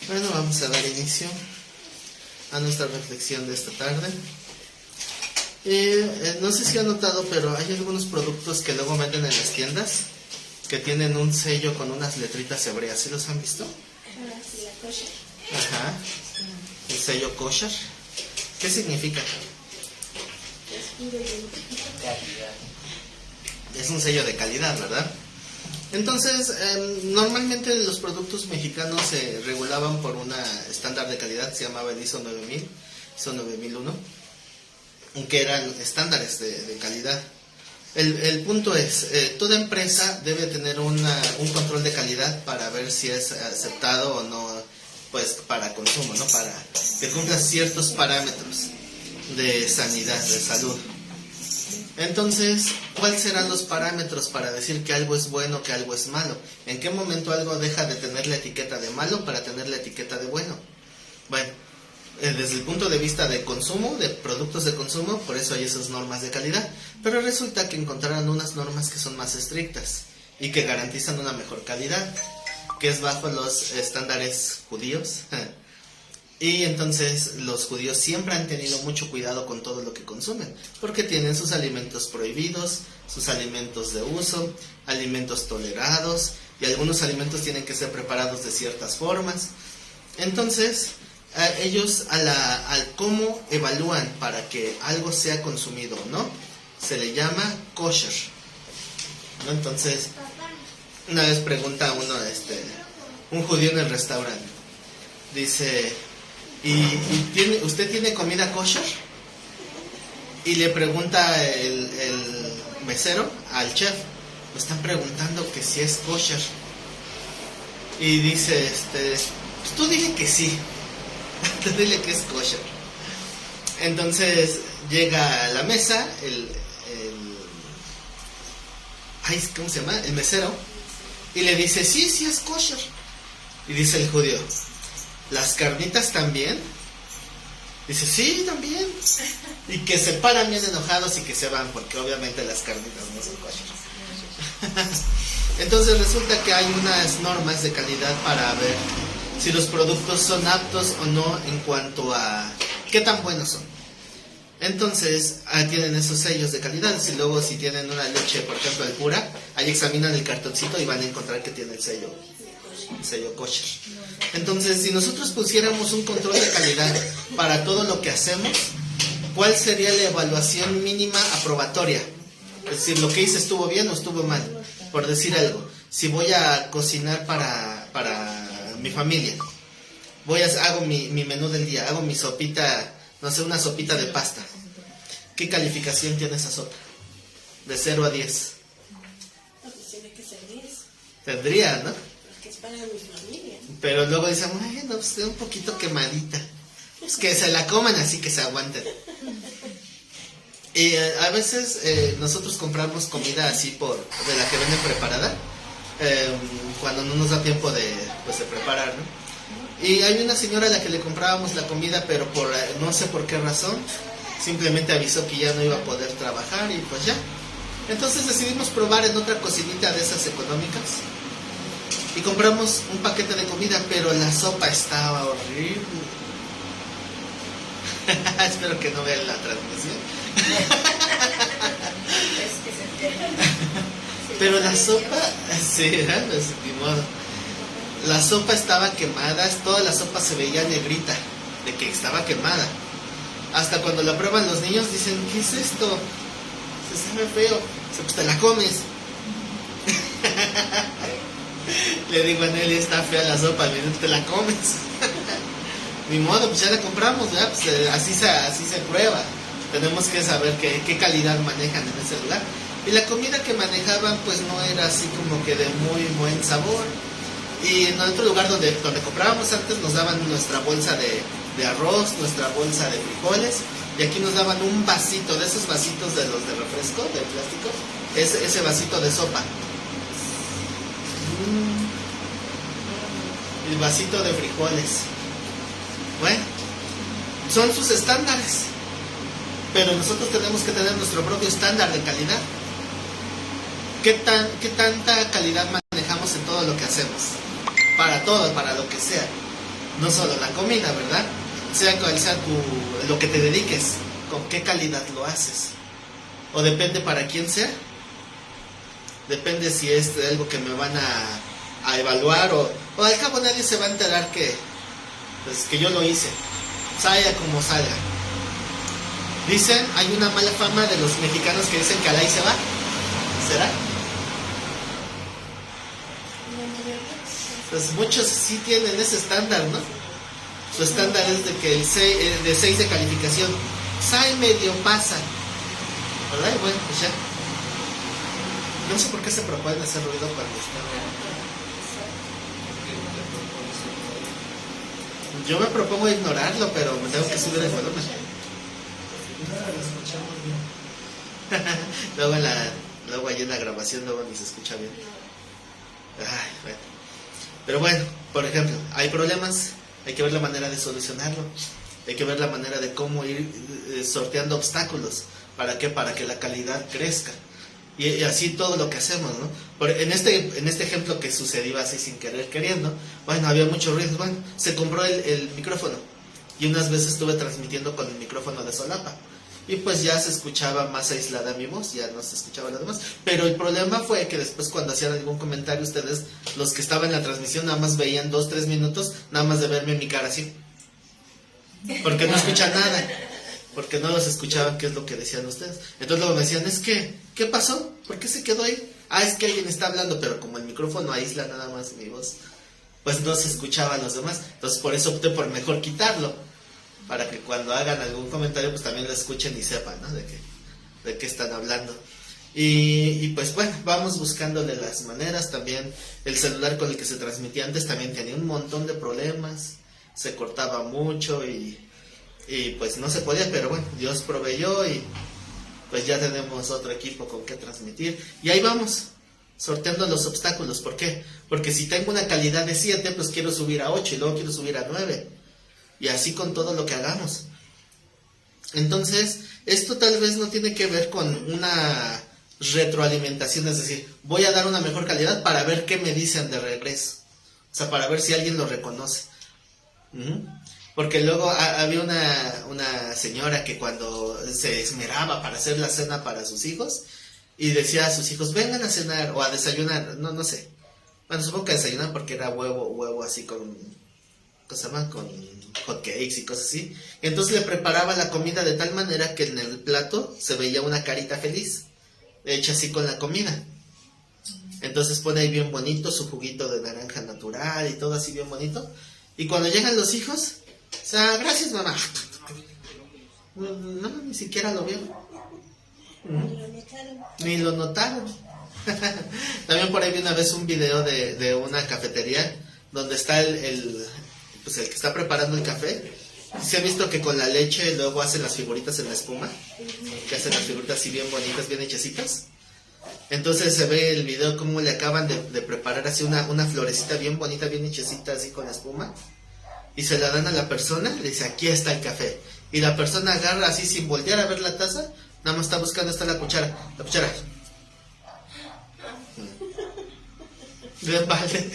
Bueno, vamos a dar inicio a nuestra reflexión de esta tarde. No sé si han notado, pero hay algunos productos que luego venden en las tiendas que tienen un sello con unas letritas hebreas. ¿Sí los han visto? Sí, la kosher. Ajá. El sello kosher. ¿Qué significa? Es un sello de calidad, ¿verdad? Entonces, normalmente los productos mexicanos se regulaban por una estándar de calidad, se llamaba el ISO 9000, ISO 9001, que eran estándares de calidad. El punto es, toda empresa debe tener un control de calidad para ver si es aceptado o no, pues para consumo, ¿no? Para que cumpla ciertos parámetros de sanidad, de salud. Entonces, ¿cuáles serán los parámetros para decir que algo es bueno, que algo es malo? ¿En qué momento algo deja de tener la etiqueta de malo para tener la etiqueta de bueno? Bueno, desde el punto de vista de consumo, de productos de consumo, por eso hay esas normas de calidad. Pero resulta que encontraron unas normas que son más estrictas y que garantizan una mejor calidad, que es bajo los estándares judíos. Y entonces los judíos siempre han tenido mucho cuidado con todo lo que consumen, porque tienen sus alimentos prohibidos, sus alimentos de uso, alimentos tolerados, y algunos alimentos tienen que ser preparados de ciertas formas. Entonces, ellos al cómo evalúan para que algo sea consumido o no, se le llama kosher, ¿no? Entonces, una vez pregunta uno, un judío en el restaurante, dice: ¿usted tiene comida kosher? Y le pregunta el mesero al chef, me están preguntando que si es kosher. Y dice, pues tú dile que sí, tú dile que es kosher. Entonces llega a la mesa ¿cómo se llama? El mesero, y le dice, sí es kosher. Y dice el judío, ¿las carnitas también? Dice, sí, también. Y que se paran bien enojados y que se van, porque obviamente las carnitas no son kosher. Entonces resulta que hay unas normas de calidad para ver si los productos son aptos o no en cuanto a qué tan buenos son. Entonces, tienen esos sellos de calidad. Y luego si tienen una leche, por ejemplo, el pura, ahí examinan el cartoncito y van a encontrar que tiene el sello kosher. Entonces, si nosotros pusiéramos un control de calidad para todo lo que hacemos, ¿cuál sería la evaluación mínima aprobatoria? Es decir, lo que hice estuvo bien o estuvo mal. Por decir algo, si voy a cocinar para mi familia, hago mi menú del día, hago mi sopita, no sé, una sopita de pasta. ¿Qué calificación tiene esa sopa? De 0 a 10. Pues tiene que ser 10. Tendría, ¿no? Porque es para mi familia. Pero luego dicen, bueno, pues está un poquito quemadita. Pues que se la coman así, que se aguanten. Y a veces nosotros compramos comida así de la que venden preparada, cuando no nos da tiempo de preparar, ¿no? Y hay una señora a la que le comprábamos la comida, pero por no sé por qué razón, simplemente avisó que ya no iba a poder trabajar y pues ya. Entonces decidimos probar en otra cocinita de esas económicas y compramos un paquete de comida, pero la sopa estaba horrible. Espero que no vean la transmisión. Pero la sopa, sí, pues, ni modo. La sopa estaba quemada, toda la sopa se veía negrita, de que estaba quemada. Hasta cuando la prueban los niños dicen, ¿qué es esto? Se sabe feo. Pues te la comes. Le digo a Nelly, está fea la sopa, te la comes. Ni modo, pues ya la compramos, ¿verdad? Pues así se prueba. Tenemos que saber qué calidad manejan en ese lugar. Y la comida que manejaban pues no era así como que de muy buen sabor. Y en otro lugar donde comprábamos antes nos daban nuestra bolsa de arroz, nuestra bolsa de frijoles, y aquí nos daban un vasito, de esos vasitos de los de refresco, de plástico, ese vasito de sopa. El vasito de frijoles. Bueno, son sus estándares, pero nosotros tenemos que tener nuestro propio estándar de calidad. ¿Qué tanta calidad manejamos en todo lo que hacemos? Para todo, para lo que sea. No solo la comida, ¿verdad? Sea cual sea lo que te dediques, con qué calidad lo haces. O depende para quién sea. Depende si es algo que me van a evaluar o al cabo nadie se va a enterar pues, que yo lo hice. Salga como salga. Dicen, hay una mala fama de los mexicanos que dicen que al ahí se va. ¿Será? Pues muchos sí tienen ese estándar, ¿no? Su estándar es de que de 6 de calificación. Sai medio pasa. ¿Verdad? Y bueno, pues ya. No sé por qué se proponen hacer ruido cuando están. Yo me propongo ignorarlo, pero me tengo que subir el volumen. Luego ahí en la grabación luego ni se escucha bien. Ay, bueno. Pero bueno, por ejemplo, hay problemas, hay que ver la manera de solucionarlo, hay que ver la manera de cómo ir sorteando obstáculos. ¿Para qué? Para que la calidad crezca. Y así todo lo que hacemos, ¿no? En este ejemplo que sucedió así sin querer queriendo, bueno, había mucho ruido, bueno, se compró el micrófono y unas veces estuve transmitiendo con el micrófono de solapa y pues ya se escuchaba más aislada mi voz, ya no se escuchaba lo demás, pero el problema fue que después cuando hacían algún comentario ustedes, los que estaban en la transmisión, nada más veían 2-3 minutos, nada más de verme mi cara así, porque no escuchan nada. Porque no los escuchaban qué es lo que decían ustedes. Entonces luego me decían, ¿qué pasó? ¿Por qué se quedó ahí? Es que alguien está hablando, pero como el micrófono aísla nada más mi voz, pues no se escuchaban los demás. Entonces por eso opté por mejor quitarlo, para que cuando hagan algún comentario pues también lo escuchen y sepan, ¿no? De qué están hablando. Y pues bueno, vamos buscándole las maneras. También el celular con el que se transmitía antes también tenía un montón de problemas, se cortaba mucho y pues no se podía, pero bueno, Dios proveyó y pues ya tenemos otro equipo con que transmitir y ahí vamos, sorteando los obstáculos. ¿Por qué? Porque si tengo una calidad de 7, pues quiero subir a 8 y luego quiero subir a 9 y así con todo lo que hagamos. Entonces, esto tal vez no tiene que ver con una retroalimentación, es decir, voy a dar una mejor calidad para ver qué me dicen de regreso, o sea, para ver si alguien lo reconoce. Porque luego había una señora que cuando se esmeraba para hacer la cena para sus hijos y decía a sus hijos, vengan a cenar o a desayunar, no sé. Bueno, supongo que a desayunar porque era huevo así con, ¿cómo se llama? Con hot cakes y cosas así. Entonces le preparaba la comida de tal manera que en el plato se veía una carita feliz, hecha así con la comida. Entonces pone ahí bien bonito su juguito de naranja natural y todo así bien bonito. Y cuando llegan los hijos, o sea, gracias mamá. No, ni siquiera lo vieron. Ni lo notaron. También por ahí vi una vez un video de una cafetería donde está el que está preparando el café. ¿Se ha visto que con la leche luego hacen las figuritas en la espuma? Que hacen las figuritas así bien bonitas, bien hechecitas. Entonces se ve el video como le acaban de preparar así una florecita bien bonita, bien hechecita así con la espuma. Y se la dan a la persona, le dice, aquí está el café. Y la persona agarra así sin voltear a ver la taza, nada más está buscando, está la cuchara. Bien vale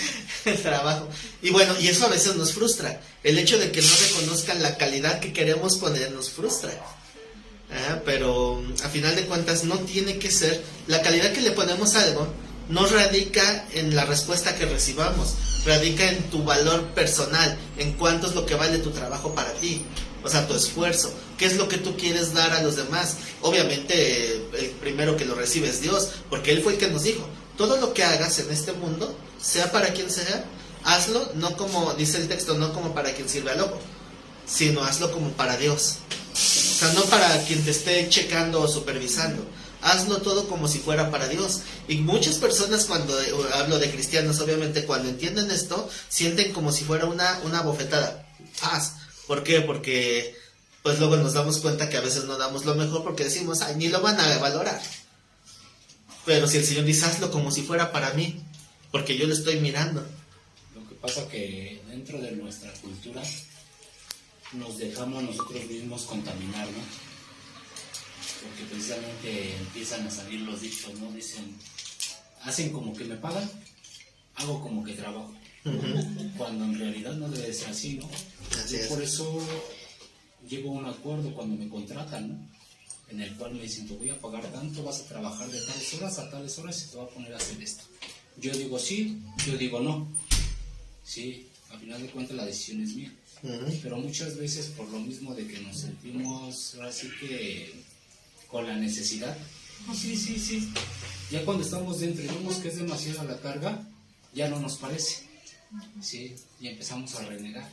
el trabajo. Y bueno, y eso a veces nos frustra. El hecho de que no reconozcan la calidad que queremos poner nos frustra. Pero a final de cuentas no tiene que ser. La calidad que le ponemos a algo no radica en la respuesta que recibamos, radica en tu valor personal, en cuánto es lo que vale tu trabajo para ti, o sea, tu esfuerzo, qué es lo que tú quieres dar a los demás. Obviamente el primero que lo recibe es Dios, porque Él fue el que nos dijo, todo lo que hagas en este mundo, sea para quien sea, hazlo no como, dice el texto, no como para quien sirve al ojo, sino hazlo como para Dios. O sea, no para quien te esté checando o supervisando. Hazlo todo como si fuera para Dios. Y muchas personas, cuando hablo de cristianos, obviamente cuando entienden esto, sienten como si fuera una bofetada. Paz. ¿Por qué? Porque pues luego nos damos cuenta que a veces no damos lo mejor porque decimos, ay, ni lo van a valorar. Pero si el Señor dice, hazlo como si fuera para mí, porque yo lo estoy mirando. Lo que pasa que dentro de nuestra cultura nos dejamos nosotros mismos contaminar, ¿no? Porque precisamente empiezan a salir los dichos, ¿no? Dicen, hacen como que me pagan, hago como que trabajo. cuando en realidad no debe ser así, ¿no? Así es. Por eso llego a un acuerdo cuando me contratan, ¿no? En el cual me dicen, te voy a pagar tanto, vas a trabajar de tales horas a tales horas y te va a poner a hacer esto. Yo digo sí, yo digo no. Sí, al final de cuentas la decisión es mía. Pero muchas veces por lo mismo de que nos sentimos así que con la necesidad, no, sí. Ya cuando estamos dentro y vemos que es demasiada la carga, ya no nos parece. Sí, y empezamos a renegar.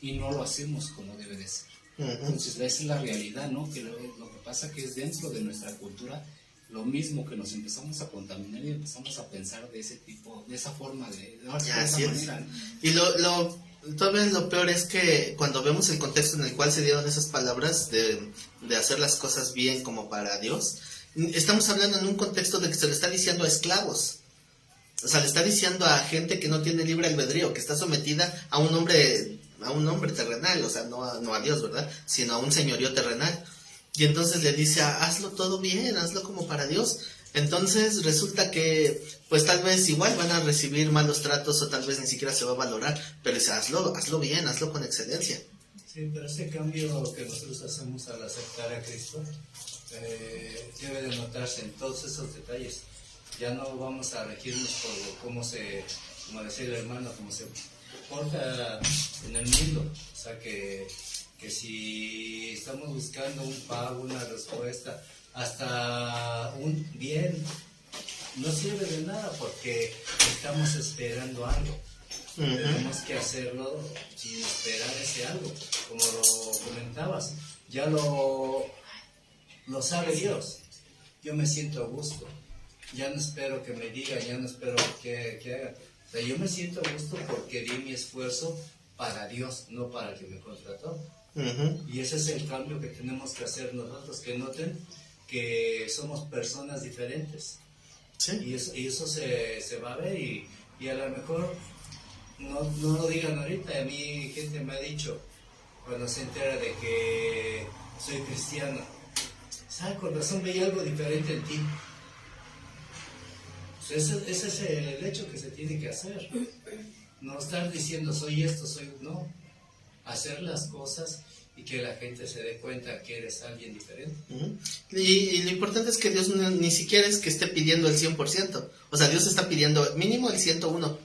Y no lo hacemos como debe de ser. Entonces esa es la realidad, ¿no? Que lo que pasa que es dentro de nuestra cultura lo mismo, que nos empezamos a contaminar y empezamos a pensar de ese tipo, de esa forma, de esa manera, ¿no? Y todavía lo peor es que cuando vemos el contexto en el cual se dieron esas palabras de hacer las cosas bien como para Dios, estamos hablando en un contexto de que se le está diciendo a esclavos. O sea, le está diciendo a gente que no tiene libre albedrío, que está sometida a un hombre terrenal, o sea, no a Dios, ¿verdad? Sino a un señorío terrenal. Y entonces le dice, hazlo todo bien, hazlo como para Dios. Entonces resulta que, pues tal vez igual van a recibir malos tratos o tal vez ni siquiera se va a valorar, pero dice, hazlo bien, hazlo con excelencia. Sí, pero ese cambio que nosotros hacemos al aceptar a Cristo debe de notarse en todos esos detalles. Ya no vamos a regirnos por como decía el hermano, cómo se porta en el mundo. O sea, que si estamos buscando un pago, una respuesta, hasta un bien, no sirve de nada porque estamos esperando algo. Tenemos que hacerlo sin esperar ese algo, como lo comentabas. Ya lo sabe Dios. Yo me siento a gusto. Ya no espero que me digan, ya no espero que hagan. O sea, yo me siento a gusto porque di mi esfuerzo para Dios, no para el que me contrató. Y ese es el cambio que tenemos que hacer nosotros, que noten que somos personas diferentes. ¿Sí? Y eso se va a ver y a lo mejor no lo digan ahorita. A mí gente me ha dicho cuando se entera de que soy cristiano, ¿sabes? Con razón veía algo diferente en ti. Pues ese es el hecho que se tiene que hacer. No estar diciendo soy esto, no. Hacer las cosas y que la gente se dé cuenta que eres alguien diferente. Y lo importante es que Dios ni siquiera es que esté pidiendo el 100%. O sea, Dios está pidiendo mínimo el 101%.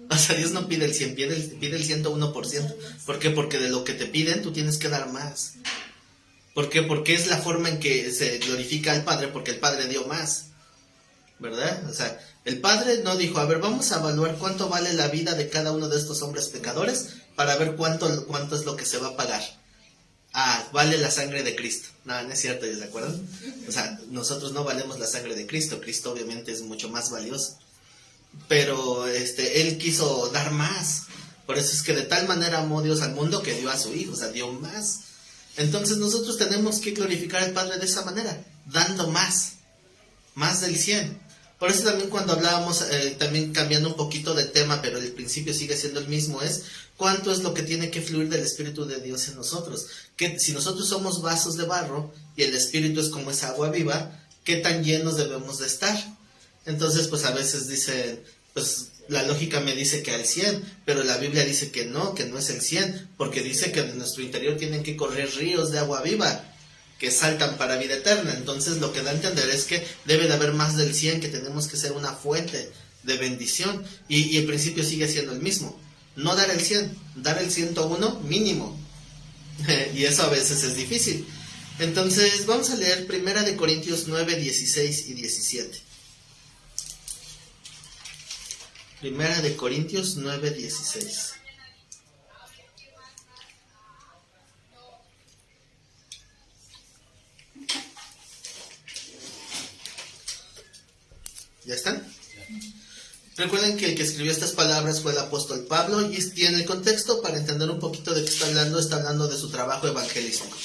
O sea, Dios no pide el 100%, pide el 101%. ¿Por qué? Porque de lo que te piden tú tienes que dar más. ¿Por qué? Porque es la forma en que se glorifica al Padre, porque el Padre dio más, ¿verdad? O sea, el Padre no dijo, a ver, vamos a evaluar cuánto vale la vida de cada uno de estos hombres pecadores para ver cuánto es lo que se va a pagar. Vale la sangre de Cristo. No es cierto, ¿de acuerdo? O sea, nosotros no valemos la sangre de Cristo. Cristo obviamente es mucho más valioso. Pero Él quiso dar más. Por eso es que de tal manera amó Dios al mundo que dio a su Hijo, o sea, dio más. Entonces nosotros tenemos que glorificar al Padre de esa manera, dando más del 100. Por eso también cuando hablábamos, también cambiando un poquito de tema, pero el principio sigue siendo el mismo, es cuánto es lo que tiene que fluir del Espíritu de Dios en nosotros. Que si nosotros somos vasos de barro y el Espíritu es como esa agua viva, ¿qué tan llenos debemos de estar? Entonces, pues a veces dicen, pues la lógica me dice que al 100, pero la Biblia dice que no es el 100, porque dice que en nuestro interior tienen que correr ríos de agua viva que saltan para vida eterna. Entonces lo que da a entender es que debe de haber más del 100, que tenemos que ser una fuente de bendición, y el principio sigue siendo el mismo, no dar el 100, dar el 101 mínimo. Y eso a veces es difícil. Entonces vamos a leer 1 Corintios 9, 16 y 17. 1 Corintios 9, 16. ¿Ya están? Recuerden que el que escribió estas palabras fue el apóstol Pablo, y tiene el contexto para entender un poquito de qué está hablando de su trabajo evangelístico.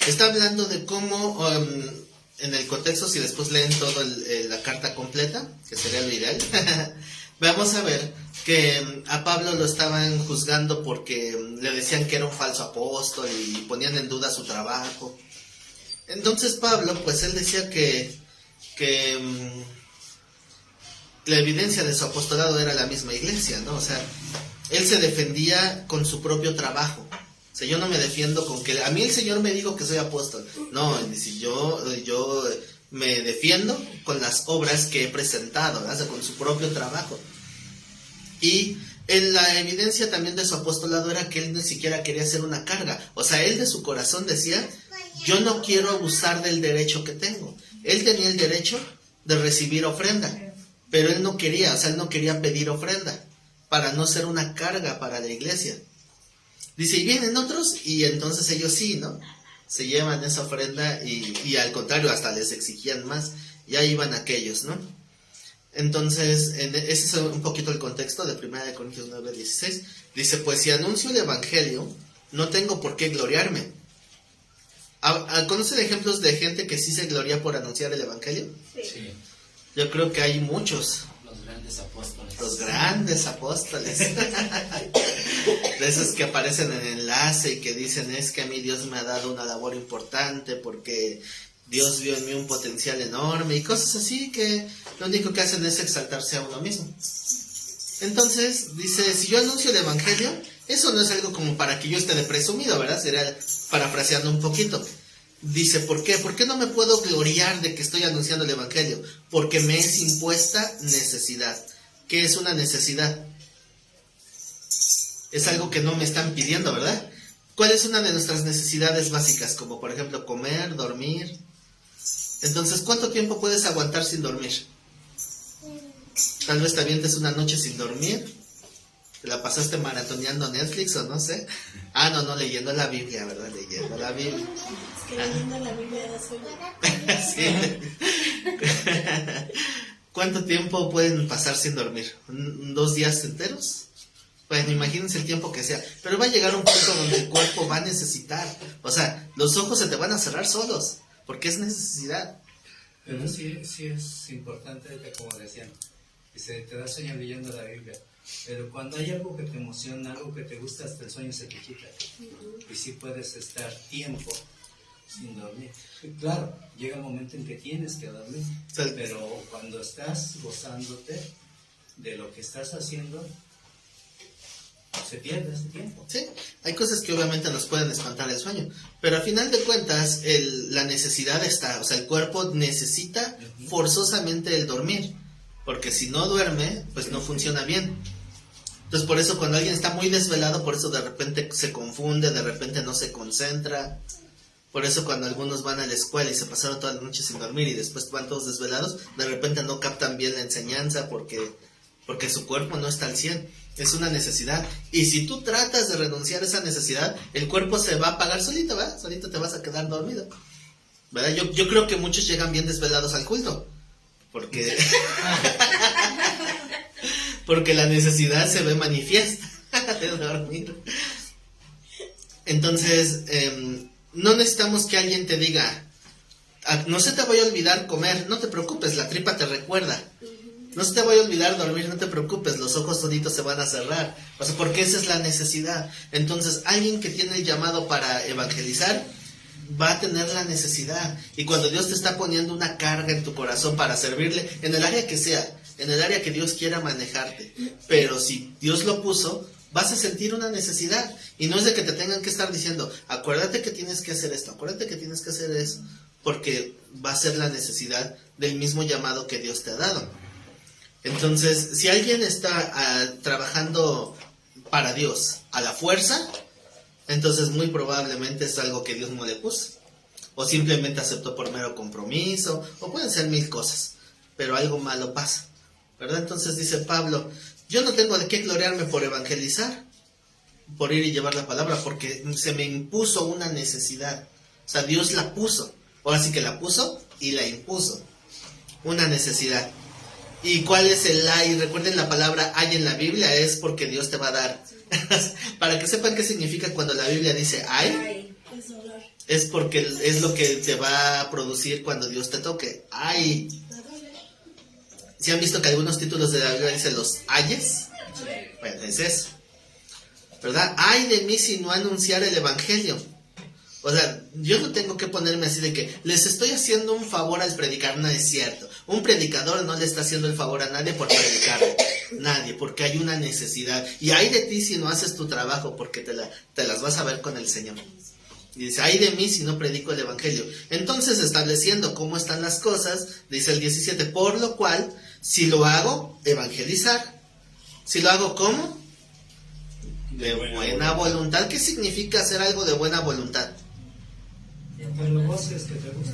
Está hablando de cómo, en el contexto, si después leen toda la carta completa, que sería lo ideal, vamos a ver que a Pablo lo estaban juzgando porque le decían que era un falso apóstol y ponían en duda su trabajo. Entonces Pablo, pues él decía que la evidencia de su apostolado era la misma iglesia, ¿no? O sea, él se defendía con su propio trabajo. O sea, yo no me defiendo con que a mí el Señor me dijo que soy apóstol. No, él dice, yo me defiendo con las obras que he presentado, ¿verdad? O sea, con su propio trabajo. Y en la evidencia también de su apostolado era que él ni siquiera quería hacer una carga. O sea, él de su corazón decía, yo no quiero abusar del derecho que tengo. Él tenía el derecho de recibir ofrenda, pero él no quería, o sea, él no quería pedir ofrenda para no ser una carga para la iglesia. Dice, y vienen otros, y entonces ellos sí, ¿no? Se llevan esa ofrenda y al contrario, hasta les exigían más. Ya iban aquellos, ¿no? Entonces, ese es un poquito el contexto de 1 Corintios 9:16. Dice, pues si anuncio el evangelio, no tengo por qué gloriarme. ¿Conocen ejemplos de gente que sí se gloria por anunciar el evangelio? Sí. Yo creo que hay muchos. Los grandes apóstoles. Los grandes apóstoles. De esos que aparecen en enlace y que dicen, es que a mí Dios me ha dado una labor importante porque Dios vio en mí un potencial enorme y cosas así que lo único que hacen es exaltarse a uno mismo. Entonces, dice, si yo anuncio el evangelio, eso no es algo como para que yo esté de presumido, ¿verdad? Sería parafraseando un poquito. Dice, ¿por qué? ¿Por qué no me puedo gloriar de que estoy anunciando el evangelio? Porque me es impuesta necesidad. ¿Qué es una necesidad? Es algo que no me están pidiendo, ¿verdad? ¿Cuál es una de nuestras necesidades básicas? Como por ejemplo comer, dormir. Entonces, ¿cuánto tiempo puedes aguantar sin dormir? Tal vez te avientes una noche sin dormir. ¿Te la pasaste maratoneando Netflix o no sé? Ah, no, leyendo la Biblia, ¿verdad? Leyendo la Biblia. Es que leyendo la Biblia da sueño. Sí. ¿Cuánto tiempo pueden pasar sin dormir? ¿2 días enteros? Bueno, imagínense el tiempo que sea. Pero va a llegar un punto donde el cuerpo va a necesitar. O sea, los ojos se te van a cerrar solos, porque es necesidad. Pero sí es importante, como decían, te da sueño leyendo la Biblia. Pero cuando hay algo que te emociona, algo que te gusta, hasta el sueño se te quita. Y sí puedes estar tiempo sin dormir. Y claro, llega el momento en que tienes que dormir. Sí. Pero cuando estás gozándote de lo que estás haciendo, se pierde ese tiempo. Sí, hay cosas que obviamente nos pueden espantar el sueño, pero al final de cuentas la necesidad está, o sea, el cuerpo necesita forzosamente el dormir, porque si no duerme, pues no funciona bien. Entonces por eso cuando alguien está muy desvelado, por eso de repente se confunde, de repente no se concentra. Por eso cuando algunos van a la escuela y se pasaron toda la noche sin dormir y después van todos desvelados, de repente no captan bien la enseñanza porque su cuerpo no está al 100. Es una necesidad. Y si tú tratas de renunciar a esa necesidad, el cuerpo se va a apagar solito, ¿verdad? Solito te vas a quedar dormido, ¿verdad? Yo creo que muchos llegan bien desvelados al culto. Porque la necesidad se ve manifiesta de dormir. Entonces, no necesitamos que alguien te diga, no se te vaya a olvidar comer, no te preocupes, la tripa te recuerda. No se te vaya a olvidar dormir, no te preocupes, los ojos solitos se van a cerrar. O sea, porque esa es la necesidad. Entonces, alguien que tiene el llamado para evangelizar va a tener la necesidad. Y cuando Dios te está poniendo una carga en tu corazón para servirle, en el área que sea, en el área que Dios quiera manejarte, pero si Dios lo puso, vas a sentir una necesidad. Y no es de que te tengan que estar diciendo, acuérdate que tienes que hacer esto, acuérdate que tienes que hacer eso, porque va a ser la necesidad del mismo llamado que Dios te ha dado. Entonces, si alguien está trabajando para Dios a la fuerza, entonces muy probablemente es algo que Dios no le puso. O simplemente aceptó por mero compromiso, o pueden ser 1000 cosas, pero algo malo pasa, ¿verdad? Entonces dice Pablo, yo no tengo de qué gloriarme por evangelizar, por ir y llevar la palabra, porque se me impuso una necesidad. O sea, Dios la puso. Ahora sí que la puso y la impuso. Una necesidad. ¿Y cuál es el hay? Recuerden, la palabra hay en la Biblia es porque Dios te va a dar. Para que sepan qué significa cuando la Biblia dice hay, Ay, es dolor. es porque es lo que te va a producir cuando Dios te toque. Ay. ¿Sí han visto que algunos títulos de la Biblia dicen los ayes? Bueno, es eso, ¿verdad? Ay de mí si no anunciar el evangelio. O sea, yo no tengo que ponerme así de que les estoy haciendo un favor al predicar, no es cierto. Un predicador no le está haciendo el favor a nadie por predicar. Nadie, porque hay una necesidad. Y hay de ti si no haces tu trabajo, porque te las vas a ver con el Señor. Y dice, ay de mí si no predico el evangelio. Entonces, estableciendo cómo están las cosas, dice el 17, por lo cual, si lo hago, evangelizar. Si lo hago, ¿cómo? De buena voluntad. ¿Qué significa hacer algo de buena voluntad? Pero vos es que te gusta.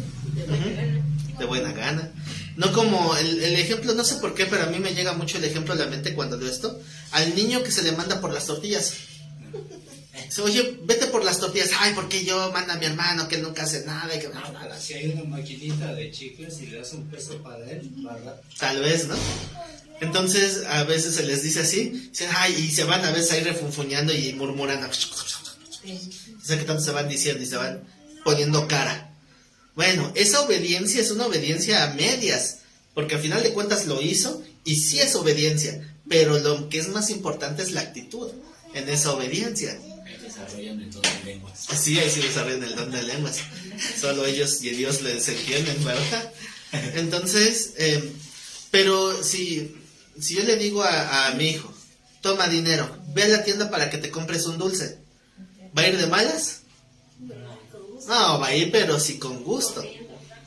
De buena gana. No como el ejemplo, no sé por qué, pero a mí me llega mucho el ejemplo a la mente cuando leo esto. Al niño que se le manda por las tortillas. Dice, oye, vete por las tortillas. Ay, ¿por qué yo manda a mi hermano que él nunca hace nada? Que nada. Si hay una maquinita de chicles y le das un peso para él, ¿verdad? Tal vez, ¿no? Entonces, a veces se les dice así. Dicen, ay, y se van a veces ahí refunfuñando y murmurando. O sea, que tanto se van diciendo y se van poniendo cara. Bueno, esa obediencia es una obediencia a medias, porque al final de cuentas lo hizo y sí es obediencia, pero lo que es más importante es la actitud en esa obediencia. Desarrollan el don de lenguas. Sí, ahí sí desarrollan el don de lenguas. Solo ellos y Dios les entienden, ¿verdad? Entonces, pero si yo le digo a mi hijo, toma dinero, ve a la tienda para que te compres un dulce, ¿va a ir de malas? No, va a ir, pero sí con gusto.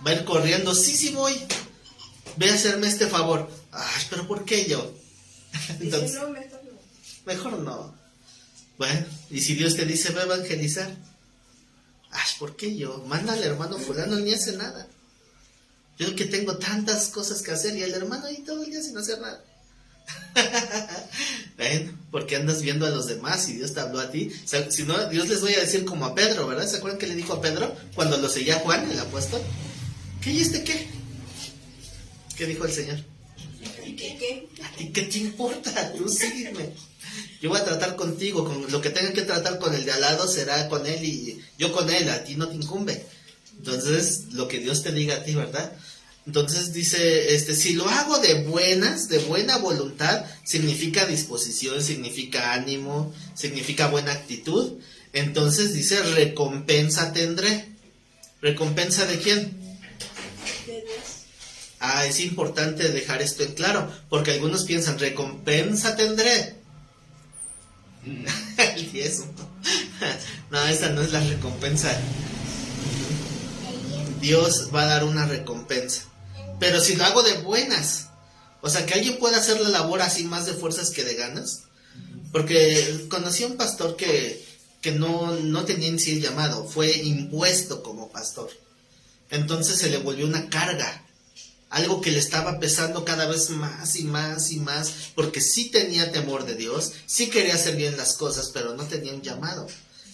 Va a ir corriendo, sí voy. Ve a hacerme este favor. Ay, pero ¿por qué yo? Entonces, mejor no. Bueno, y si Dios te dice, ve a evangelizar. Ay, ¿por qué yo? Manda al hermano fulano, él ni hace nada. Yo que tengo tantas cosas que hacer y el hermano ahí todo el día sin hacer nada. Bueno, porque andas viendo a los demás y Dios te habló a ti. O sea, si no, Dios les voy a decir como a Pedro, ¿verdad? ¿Se acuerdan que le dijo a Pedro cuando lo seguía Juan, el apóstol? ¿Qué y este qué? ¿Qué dijo el Señor? ¿Qué? ¿A ti qué te importa? Tú sígueme. Yo voy a tratar contigo, con lo que tenga que tratar con el de al lado será con él y yo con él, a ti no te incumbe. Entonces, lo que Dios te diga a ti, ¿verdad? Entonces dice, si lo hago de buena voluntad, significa disposición, significa ánimo, significa buena actitud. Entonces dice, recompensa tendré. ¿Recompensa de quién? De Dios. Ah, es importante dejar esto en claro, porque algunos piensan, recompensa tendré. El diezmo. No, esa no es la recompensa. Dios va a dar una recompensa. Pero si lo hago de buenas, o sea, que alguien pueda hacer la labor así más de fuerzas que de ganas. Porque conocí a un pastor que no tenía en sí el llamado, fue impuesto como pastor. Entonces se le volvió una carga, algo que le estaba pesando cada vez más y más y más, porque sí tenía temor de Dios, sí quería hacer bien las cosas, pero no tenía un llamado.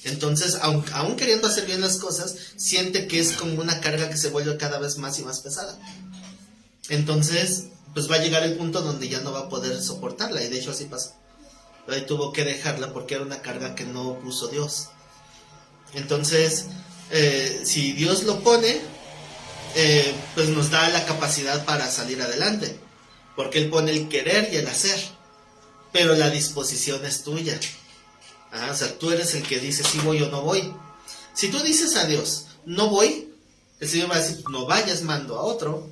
Entonces, aún queriendo hacer bien las cosas, siente que es como una carga que se vuelve cada vez más y más pesada. Entonces, pues va a llegar el punto donde ya no va a poder soportarla, y de hecho así pasó. Ahí tuvo que dejarla porque era una carga que no puso Dios. Entonces, si Dios lo pone, pues nos da la capacidad para salir adelante, porque Él pone el querer y el hacer, pero la disposición es tuya. O sea, tú eres el que dice si voy o no voy. Si tú dices a Dios, no voy, el Señor va a decir, no vayas, mando a otro.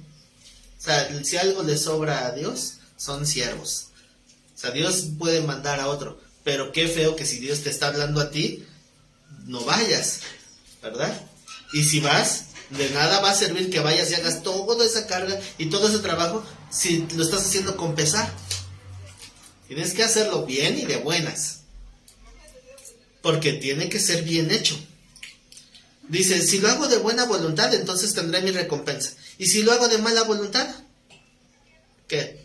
O sea, si algo le sobra a Dios, son siervos. O sea, Dios puede mandar a otro, pero qué feo que si Dios te está hablando a ti, no vayas, ¿verdad? Y si vas, de nada va a servir que vayas y hagas toda esa carga y todo ese trabajo si lo estás haciendo con pesar. Tienes que hacerlo bien y de buenas, porque tiene que ser bien hecho. Dice, si lo hago de buena voluntad, entonces tendré mi recompensa. Y si lo hago de mala voluntad, ¿qué?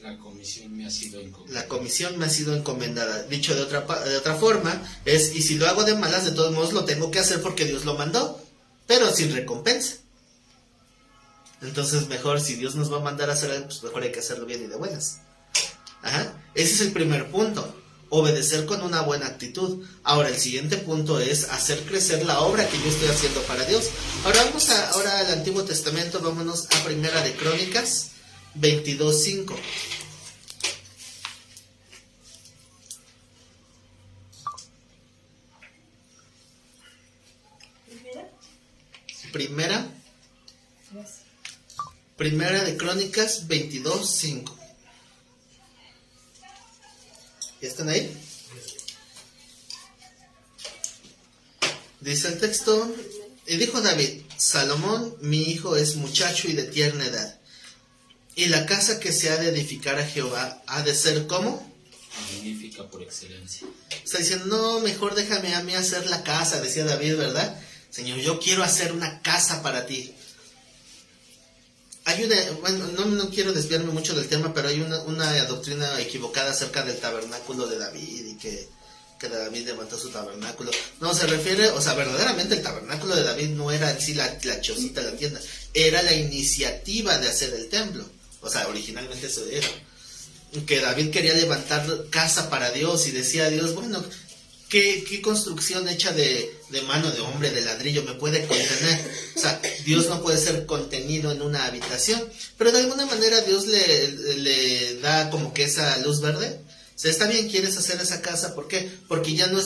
La comisión me ha sido encomendada. La comisión me ha sido encomendada. Dicho de otra forma, es, y si lo hago de malas, de todos modos lo tengo que hacer porque Dios lo mandó, pero sin recompensa. Entonces mejor, si Dios nos va a mandar a hacer algo, pues mejor hay que hacerlo bien y de buenas. Ese es el primer punto, obedecer con una buena actitud. Ahora el siguiente punto es hacer crecer la obra que yo estoy haciendo para Dios. Ahora vamos ahora al Antiguo Testamento, vámonos a Primera de Crónicas 22:5. Primera Primera de Crónicas 22:5. ¿Ya están ahí? Dice el texto: y dijo David: Salomón, mi hijo, es muchacho y de tierna edad, y la casa que se ha de edificar a Jehová ha de ser ¿cómo? Magnífica por excelencia. Está diciendo, no, mejor déjame a mí hacer la casa, decía David, ¿verdad? Señor, yo quiero hacer una casa para ti. Hay una, bueno, no quiero desviarme mucho del tema, pero hay una doctrina equivocada acerca del tabernáculo de David y que David levantó su tabernáculo. No, se refiere, o sea, verdaderamente el tabernáculo de David no era en sí la chocita, la tienda, era la iniciativa de hacer el templo. O sea, originalmente eso era. Que David quería levantar casa para Dios y decía a Dios, bueno, ¿qué construcción hecha de mano de hombre, de ladrillo me puede contener? O sea, Dios no puede ser contenido en una habitación, pero de alguna manera Dios le da como que esa luz verde. O sea, está bien, quieres hacer esa casa, ¿por qué? Porque ya no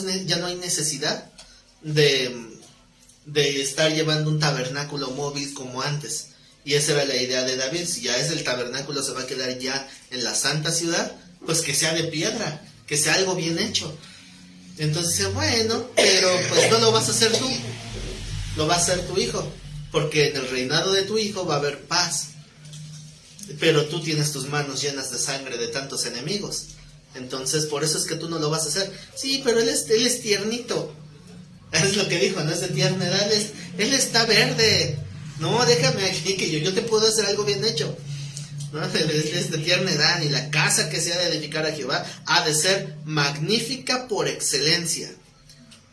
hay necesidad de estar llevando un tabernáculo móvil como antes. Y esa era la idea de David. Si ya es el tabernáculo, se va a quedar ya en la santa ciudad, pues que sea de piedra, que sea algo bien hecho. Entonces dice, bueno, pero pues no lo vas a hacer tú, lo va a hacer tu hijo, porque en el reinado de tu hijo va a haber paz. Pero tú tienes tus manos llenas de sangre de tantos enemigos. Entonces por eso es que tú no lo vas a hacer. Sí, pero él es tiernito. Es lo que dijo, no es de tierna edad, él está verde. No, déjame aquí que yo te puedo hacer algo bien hecho. ¿No? Él es de tierna edad y la casa que se ha de edificar a Jehová ha de ser magnífica por excelencia,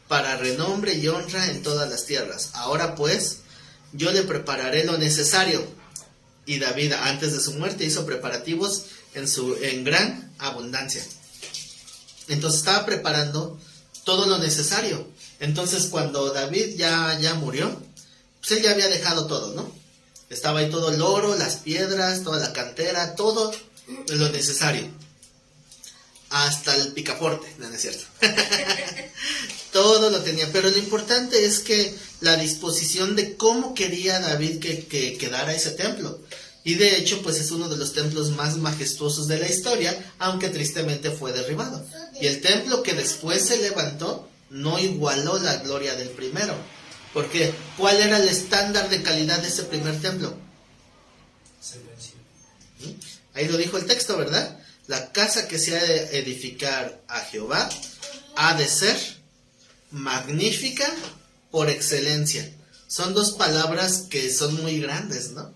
para renombre y honra en todas las tierras. Ahora pues, yo le prepararé lo necesario. Y David, antes de su muerte, hizo preparativos en gran abundancia. Entonces estaba preparando todo lo necesario. Entonces cuando David ya murió, pues él ya había dejado todo, ¿no? Estaba ahí todo el oro, las piedras, toda la cantera, todo lo necesario. Hasta el picaporte, no es cierto. Todo lo tenía, pero lo importante es que la disposición de cómo quería David que quedara ese templo. Y de hecho, pues es uno de los templos más majestuosos de la historia, aunque tristemente fue derribado. Y el templo que después se levantó no igualó la gloria del primero. Porque, ¿cuál era el estándar de calidad de ese primer templo? Excelencia. Ahí lo dijo el texto, ¿verdad? La casa que se ha de edificar a Jehová ha de ser magnífica por excelencia. Son dos palabras que son muy grandes, ¿no?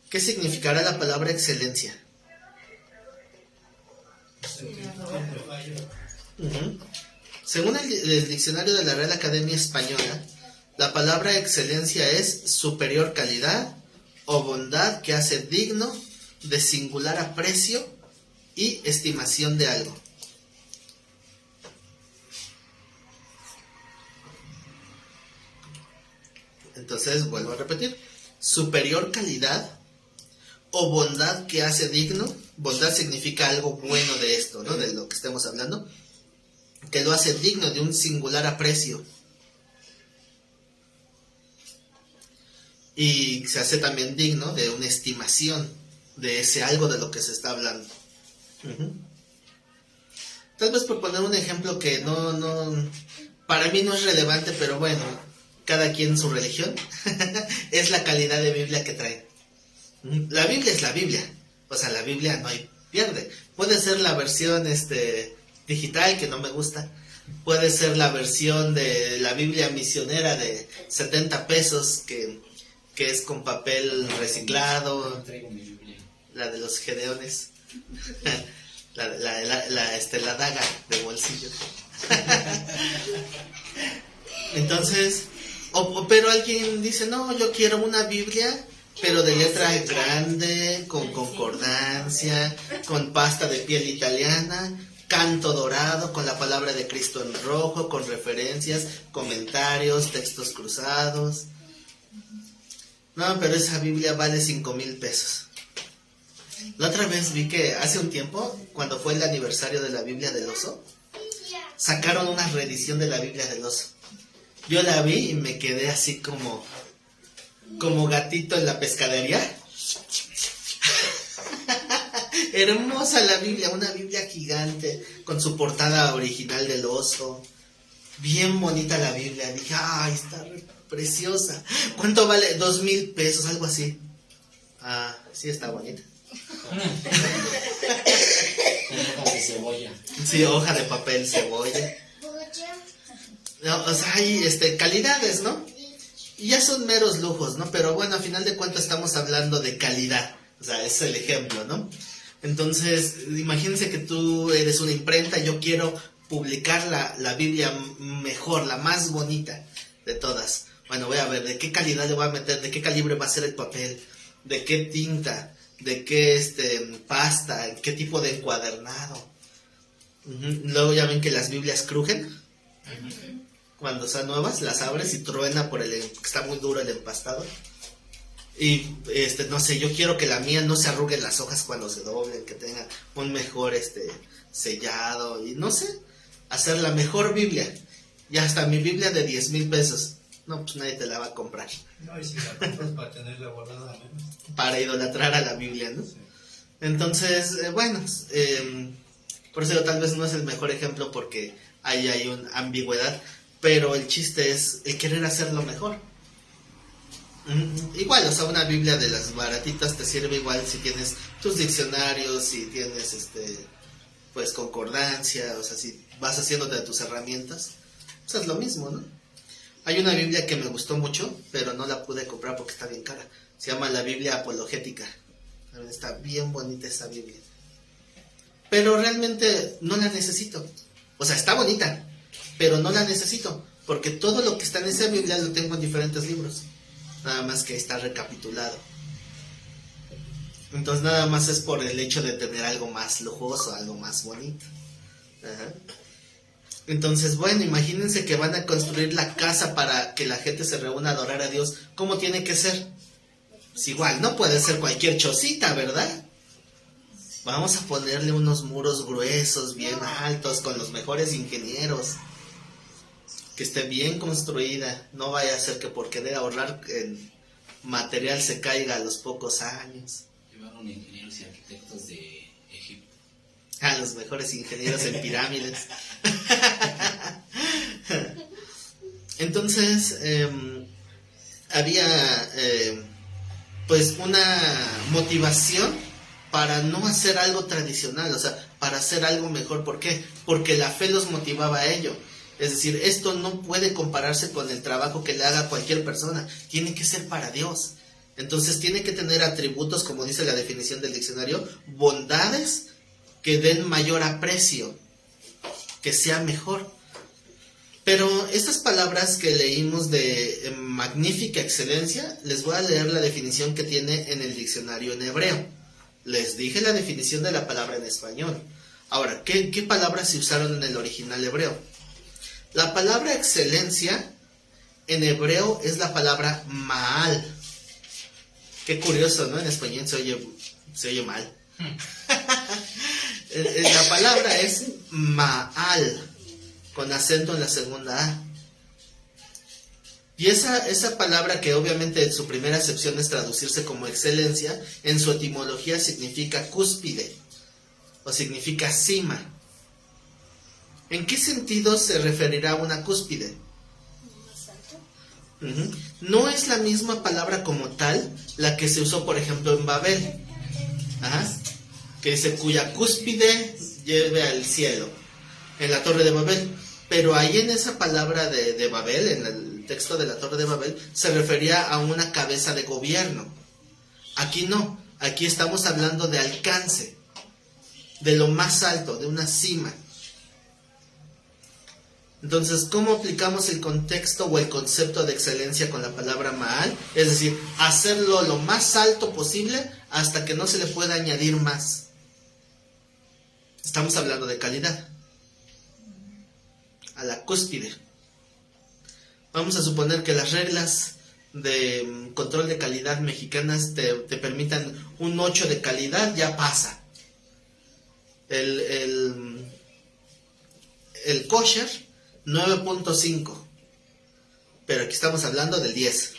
¿Qué significará la palabra excelencia? Según el diccionario de la Real Academia Española, la palabra excelencia es superior calidad o bondad que hace digno de singular aprecio y estimación de algo. Entonces, vuelvo a repetir, superior calidad o bondad que hace digno. Bondad significa algo bueno de esto, ¿no? De lo que estemos hablando, que lo hace digno de un singular aprecio. Y se hace también digno de una estimación de ese algo de lo que se está hablando. Tal vez por poner un ejemplo que no para mí no es relevante, pero bueno, cada quien su religión, es la calidad de Biblia que trae. La Biblia es la Biblia, o sea, la Biblia no hay pierde. Puede ser la versión digital, que no me gusta, puede ser la versión de la Biblia misionera de 70 pesos, que es con papel reciclado, No traigo mi Biblia. la de los Gedeones, la daga de bolsillo. Entonces, pero alguien dice, no, yo quiero una Biblia, pero de letra grande, con concordancia, con pasta de piel italiana, canto dorado, con la palabra de Cristo en rojo, con referencias, comentarios, textos cruzados. No, pero esa Biblia vale 5,000 pesos. La otra vez vi que hace un tiempo, cuando fue el aniversario de la Biblia del Oso, sacaron una reedición de la Biblia del Oso. Yo la vi y me quedé así como gatito en la pescadería, Hermosa la Biblia, una Biblia gigante, con su portada original del oso. Bien bonita la Biblia. Dije, ay, está preciosa. ¿Cuánto vale? 2,000 pesos, algo así. Ah, sí está bonita. Con hojas de cebolla. Sí, hoja de papel, cebolla. No, o sea, hay calidades, ¿no? Y ya son meros lujos, ¿no? Pero bueno, a final de cuentas estamos hablando de calidad. O sea, es el ejemplo, ¿no? Entonces, imagínense que tú eres una imprenta, yo quiero publicar la Biblia mejor, la más bonita de todas. Bueno, voy a ver de qué calidad le voy a meter, de qué calibre va a ser el papel, de qué tinta, de qué pasta, qué tipo de encuadernado. Luego ya ven que las Biblias crujen. Cuando están nuevas, las abres y truena porque está muy duro el empastado. Y no sé, yo quiero que la mía no se arruguen las hojas cuando se doblen, que tenga un mejor sellado y no sé, hacer la mejor Biblia. Y hasta mi Biblia de 10,000 pesos. No, pues nadie te la va a comprar. No, y si la compras para tenerla guardada menos. Para idolatrar a la Biblia, ¿no? Sí. Entonces, bueno, por eso tal vez no es el mejor ejemplo porque ahí hay una ambigüedad, pero el chiste es el querer hacerlo mejor. Igual, o sea, una Biblia de las baratitas te sirve igual si tienes tus diccionarios, si tienes pues concordancia, o sea, si vas haciéndote de tus herramientas, pues es lo mismo, ¿no? Hay una Biblia que me gustó mucho, pero no la pude comprar porque está bien cara. Se llama la Biblia Apologética. Está bien bonita esa Biblia. Pero realmente no la necesito. O sea, está bonita, pero no la necesito, porque todo lo que está en esa Biblia lo tengo en diferentes libros. Nada más que está recapitulado. Entonces nada más es por el hecho de tener algo más lujoso, algo más bonito. Ajá. Entonces, bueno, imagínense que van a construir la casa para que la gente se reúna a adorar a Dios. ¿Cómo tiene que ser? Pues igual, no puede ser cualquier chocita, ¿verdad? Vamos a ponerle unos muros gruesos, bien altos, con los mejores ingenieros. Que esté bien construida. No vaya a ser que por querer ahorrar en material se caiga a los pocos años. Llevaron ingenieros y arquitectos de Egipto. Ah, los mejores ingenieros en pirámides. Entonces, había pues una motivación para no hacer algo tradicional, o sea, para hacer algo mejor. ¿Por qué? Porque la fe los motivaba a ello. Es decir, esto no puede compararse con el trabajo que le haga cualquier persona, tiene que ser para Dios. Entonces tiene que tener atributos, como dice la definición del diccionario, bondades que den mayor aprecio, que sea mejor. Pero estas palabras que leímos de magnífica excelencia, les voy a leer la definición que tiene en el diccionario en hebreo. Les dije la definición de la palabra en español. Ahora, ¿qué palabras se usaron en el original hebreo? La palabra excelencia en hebreo es la palabra Maal. Qué curioso, ¿no? En español se oye mal. La palabra es Maal, con acento en la segunda A. Y esa palabra, que obviamente en su primera acepción es traducirse como excelencia, en su etimología significa cúspide o significa cima. ¿En qué sentido se referirá a una cúspide? No es la misma palabra como tal la que se usó, por ejemplo, en Babel. Ajá. Que dice cuya cúspide lleve al cielo, en la Torre de Babel. Pero ahí en esa palabra de Babel, en el texto de la Torre de Babel, se refería a una cabeza de gobierno. Aquí no, aquí estamos hablando de alcance, de lo más alto, de una cima. Entonces, ¿cómo aplicamos el contexto o el concepto de excelencia con la palabra Maal? Es decir, hacerlo lo más alto posible hasta que no se le pueda añadir más. Estamos hablando de calidad. A la cúspide. Vamos a suponer que las reglas de control de calidad mexicanas te permitan un 8 de calidad, ya pasa. El kosher 9.5, pero aquí estamos hablando del 10.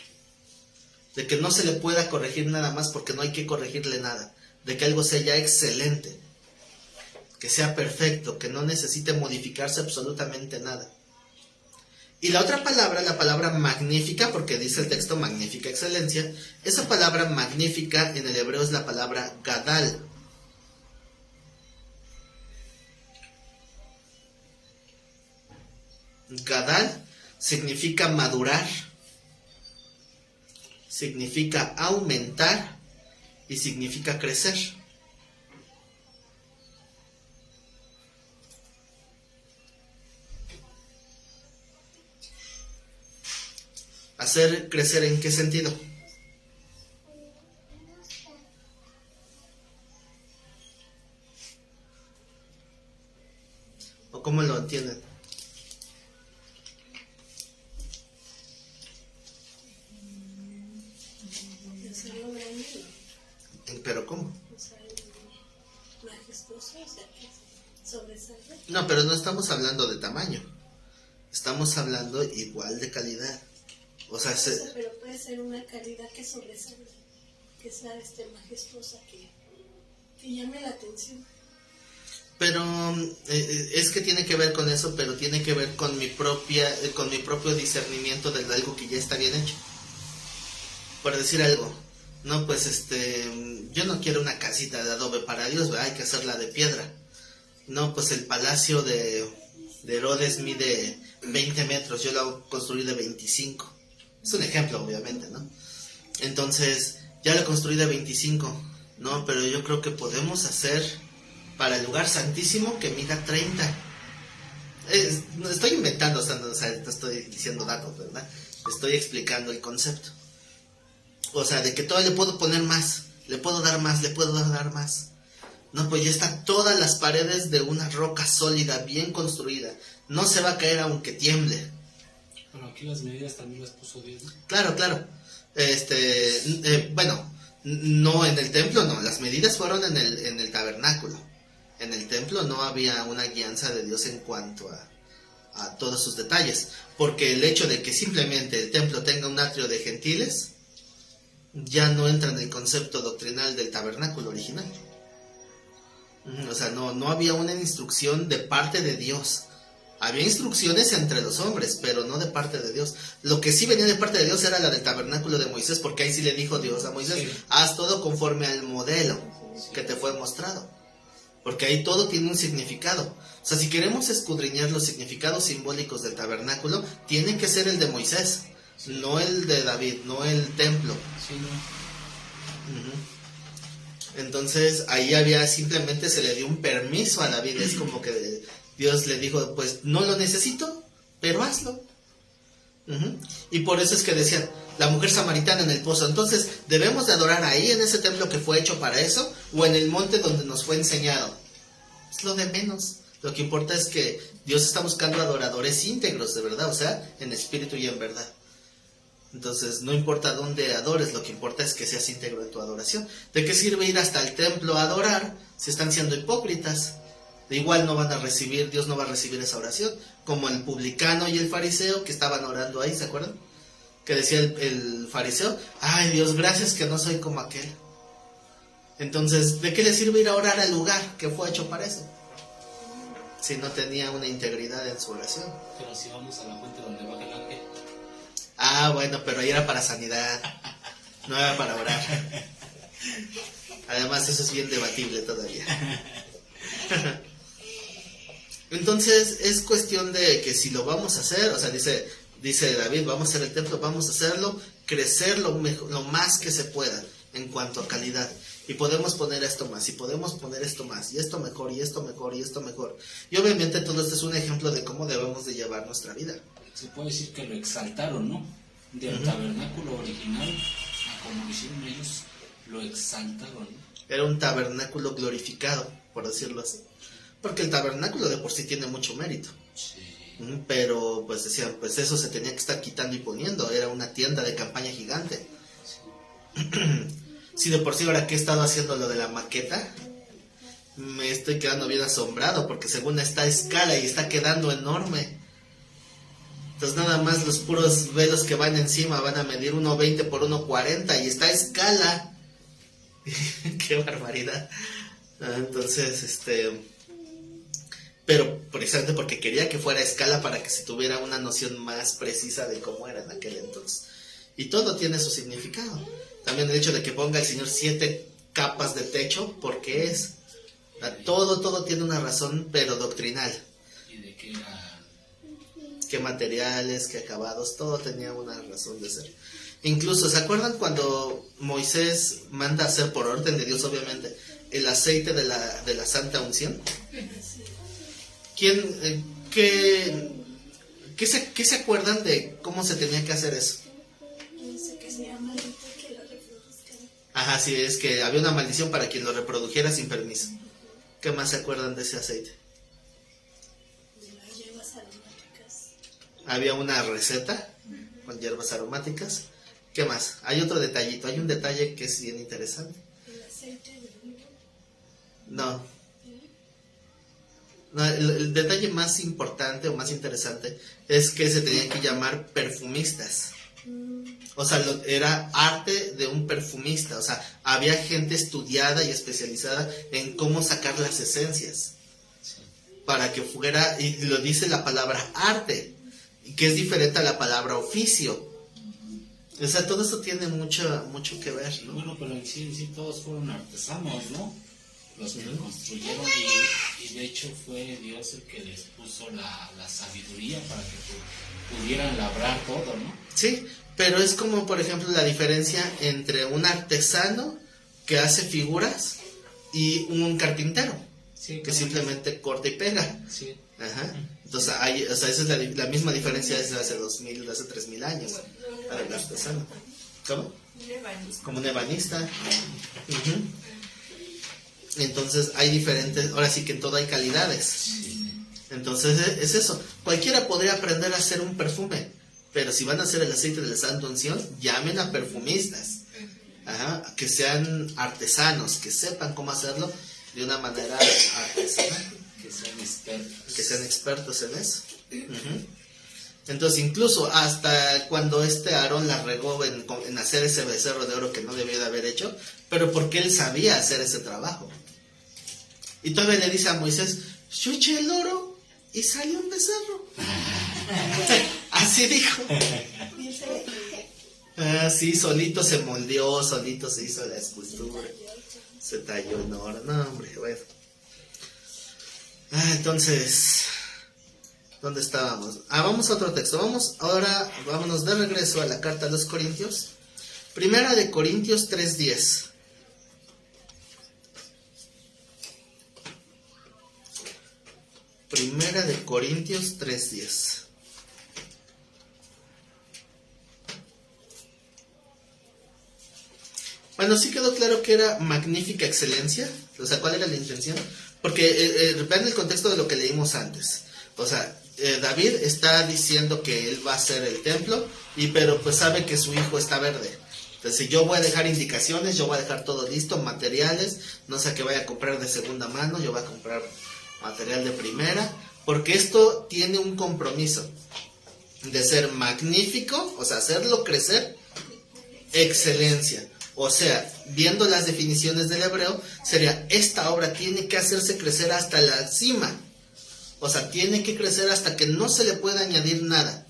de que no se le pueda corregir nada más porque no hay que corregirle nada, de que algo sea ya excelente, que sea perfecto, que no necesite modificarse absolutamente nada. Y la otra palabra, la palabra magnífica, porque dice el texto magnífica excelencia, esa palabra magnífica en el hebreo es la palabra gadal. Gadal significa madurar, significa aumentar y significa crecer. ¿Hacer crecer en qué sentido? ¿O cómo lo entienden? Hacerlo grande, ¿Pero cómo? o sea, majestuoso, o sea, que sobresale. No, pero no estamos hablando de tamaño. Estamos hablando igual de calidad. O sea, Pero puede ser una calidad que sobresale, que sea majestuosa, que llame la atención. Pero es que tiene que ver con eso, pero tiene que ver con mi propio discernimiento de algo que ya está bien hecho. Por decir algo, no, pues yo no quiero una casita de adobe para Dios, ¿verdad? Hay que hacerla de piedra. No, pues el palacio de Herodes mide 20 metros, yo lo construí de 25. Es un ejemplo, obviamente, ¿no? Entonces, ya lo construí de 25, ¿no? Pero yo creo que podemos hacer para el lugar santísimo que mida 30. Estoy inventando, o sea, no estoy diciendo datos, ¿verdad? Estoy explicando el concepto. O sea, de que todavía le puedo poner más, le puedo dar más, le puedo dar más. No, pues ya están todas las paredes de una roca sólida, bien construida. No se va a caer aunque tiemble. Pero aquí las medidas también las puso Dios, ¿no? Claro, claro. Bueno, no en el templo, no. Las medidas fueron en el tabernáculo. En el templo no había una guianza de Dios en cuanto a todos sus detalles. Porque el hecho de que simplemente el templo tenga un atrio de gentiles ya no entra en el concepto doctrinal del tabernáculo original. O sea, no había una instrucción de parte de Dios. Había instrucciones entre los hombres, pero no de parte de Dios. Lo que sí venía de parte de Dios era la del tabernáculo de Moisés, porque ahí sí le dijo Dios a Moisés, sí, haz todo conforme al modelo que te fue mostrado. Porque ahí todo tiene un significado. O sea, si queremos escudriñar los significados simbólicos del tabernáculo, tiene que ser el de Moisés, sí, no el de David, no el templo. Sí, no. Entonces, ahí simplemente se le dio un permiso a David, es como que Dios le dijo, pues no lo necesito, pero hazlo. Y por eso es que decían, la mujer samaritana en el pozo. Entonces, ¿debemos de adorar ahí, en ese templo que fue hecho para eso? ¿O en el monte donde nos fue enseñado? Es lo de menos. Lo que importa es que Dios está buscando adoradores íntegros, de verdad, o sea, en espíritu y en verdad. Entonces, no importa dónde adores, lo que importa es que seas íntegro en tu adoración. ¿De qué sirve ir hasta el templo a adorar si están siendo hipócritas? De igual no van a recibir, Dios no va a recibir esa oración, como el publicano y el fariseo que estaban orando ahí, ¿se acuerdan? Que decía el fariseo, ay Dios, gracias que no soy como aquel. Entonces, ¿de qué le sirve ir a orar al lugar que fue hecho para eso? Si no tenía una integridad en su oración. Pero si vamos a la fuente donde baja el ángel. Ah, bueno, pero ahí era para sanidad, no era para orar. Además, eso es bien debatible todavía. Entonces, es cuestión de que si lo vamos a hacer, o sea, dice David, vamos a hacer el templo, vamos a hacerlo, crecer lo más que se pueda en cuanto a calidad. Y podemos poner esto más, y podemos poner esto más, y esto mejor, y esto mejor, y esto mejor. Y obviamente todo esto es un ejemplo de cómo debemos de llevar nuestra vida. Se puede decir que lo exaltaron, ¿no? Del tabernáculo original a como lo hicieron ellos, lo exaltaron, ¿no? Era un tabernáculo glorificado, por decirlo así. Porque el tabernáculo de por sí tiene mucho mérito. Sí. Pero pues decían, pues eso se tenía que estar quitando y poniendo. Era una tienda de campaña gigante. Sí. Si de por sí ahora que he estado haciendo lo de la maqueta, me estoy quedando bien asombrado porque según está a escala y está quedando enorme. Entonces nada más los puros velos que van encima van a medir 1.20 por 1.40 y está a escala. ¡Qué barbaridad! Entonces, pero precisamente porque quería que fuera a escala para que se tuviera una noción más precisa de cómo era en aquel entonces. Y todo tiene su significado. También el hecho de que ponga el Señor 7 capas de techo, porque es... Todo tiene una razón, pero doctrinal. ¿Y de qué era? Qué materiales, qué acabados, todo tenía una razón de ser. Incluso, ¿se acuerdan cuando Moisés manda hacer, por orden de Dios obviamente, el aceite de la santa unción? ¿Qué se acuerdan de cómo se tenía que hacer eso? Dice que sea maldito que lo reproduzcan. Ajá, sí, es que había una maldición para quien lo reprodujera sin permiso. ¿Qué más se acuerdan de ese aceite? De las hierbas aromáticas. Había una receta con hierbas aromáticas. ¿Qué más? Hay otro detallito, hay un detalle que es bien interesante. El aceite de oliva. No, el detalle más importante o más interesante es que se tenían que llamar perfumistas. O sea, era arte de un perfumista. O sea, había gente estudiada y especializada en cómo sacar las esencias. Para que fuera, y lo dice la palabra arte, que es diferente a la palabra oficio. O sea, todo eso tiene mucho que ver, ¿no? Bueno, pero en sí todos fueron artesanos, ¿no? Los que construyeron y de hecho fue Dios el que les puso la sabiduría para que pudieran labrar todo, ¿no? Sí, pero es como, por ejemplo, la diferencia entre un artesano que hace figuras y un carpintero, Sí, que simplemente corta y pega. Sí. Ajá. Entonces, esa es la misma diferencia desde hace 2000, desde hace 3000 años para el artesano. ¿Cómo? Como un ebanista. Ujú. Entonces, hay diferentes, ahora sí que en todo hay calidades. Sí. Entonces, es eso. Cualquiera podría aprender a hacer un perfume, pero si van a hacer el aceite de la santa unción, llamen a perfumistas. Ajá. Que sean artesanos, que sepan cómo hacerlo de una manera artesanal. Que sean expertos en eso. Uh-huh. Entonces, incluso hasta cuando Aarón la regó en hacer ese becerro de oro que no debió de haber hecho, pero porque él sabía hacer ese trabajo. Y todavía le dice a Moisés, yo eché el oro y salió un becerro. Así dijo. Sí, solito se moldeó, solito se hizo la escultura, se talló en oro. No, hombre, bueno. Entonces, ¿dónde estábamos? Vamos a otro texto. Vámonos de regreso a la carta a los Corintios. Primera de Corintios 3:10. Primera de Corintios 3:10. Bueno, sí quedó claro que era magnífica excelencia. O sea, ¿cuál era la intención? Porque vean el contexto de lo que leímos antes. O sea, David está diciendo que él va a hacer el templo, pero pues sabe que su hijo está verde. Entonces, yo voy a dejar indicaciones, yo voy a dejar todo listo, materiales, no sé qué vaya a comprar de segunda mano, yo voy a comprar material de primera, porque esto tiene un compromiso de ser magnífico, o sea, hacerlo crecer, excelencia. O sea, viendo las definiciones del hebreo, sería, esta obra tiene que hacerse crecer hasta la cima. O sea, tiene que crecer hasta que no se le pueda añadir nada.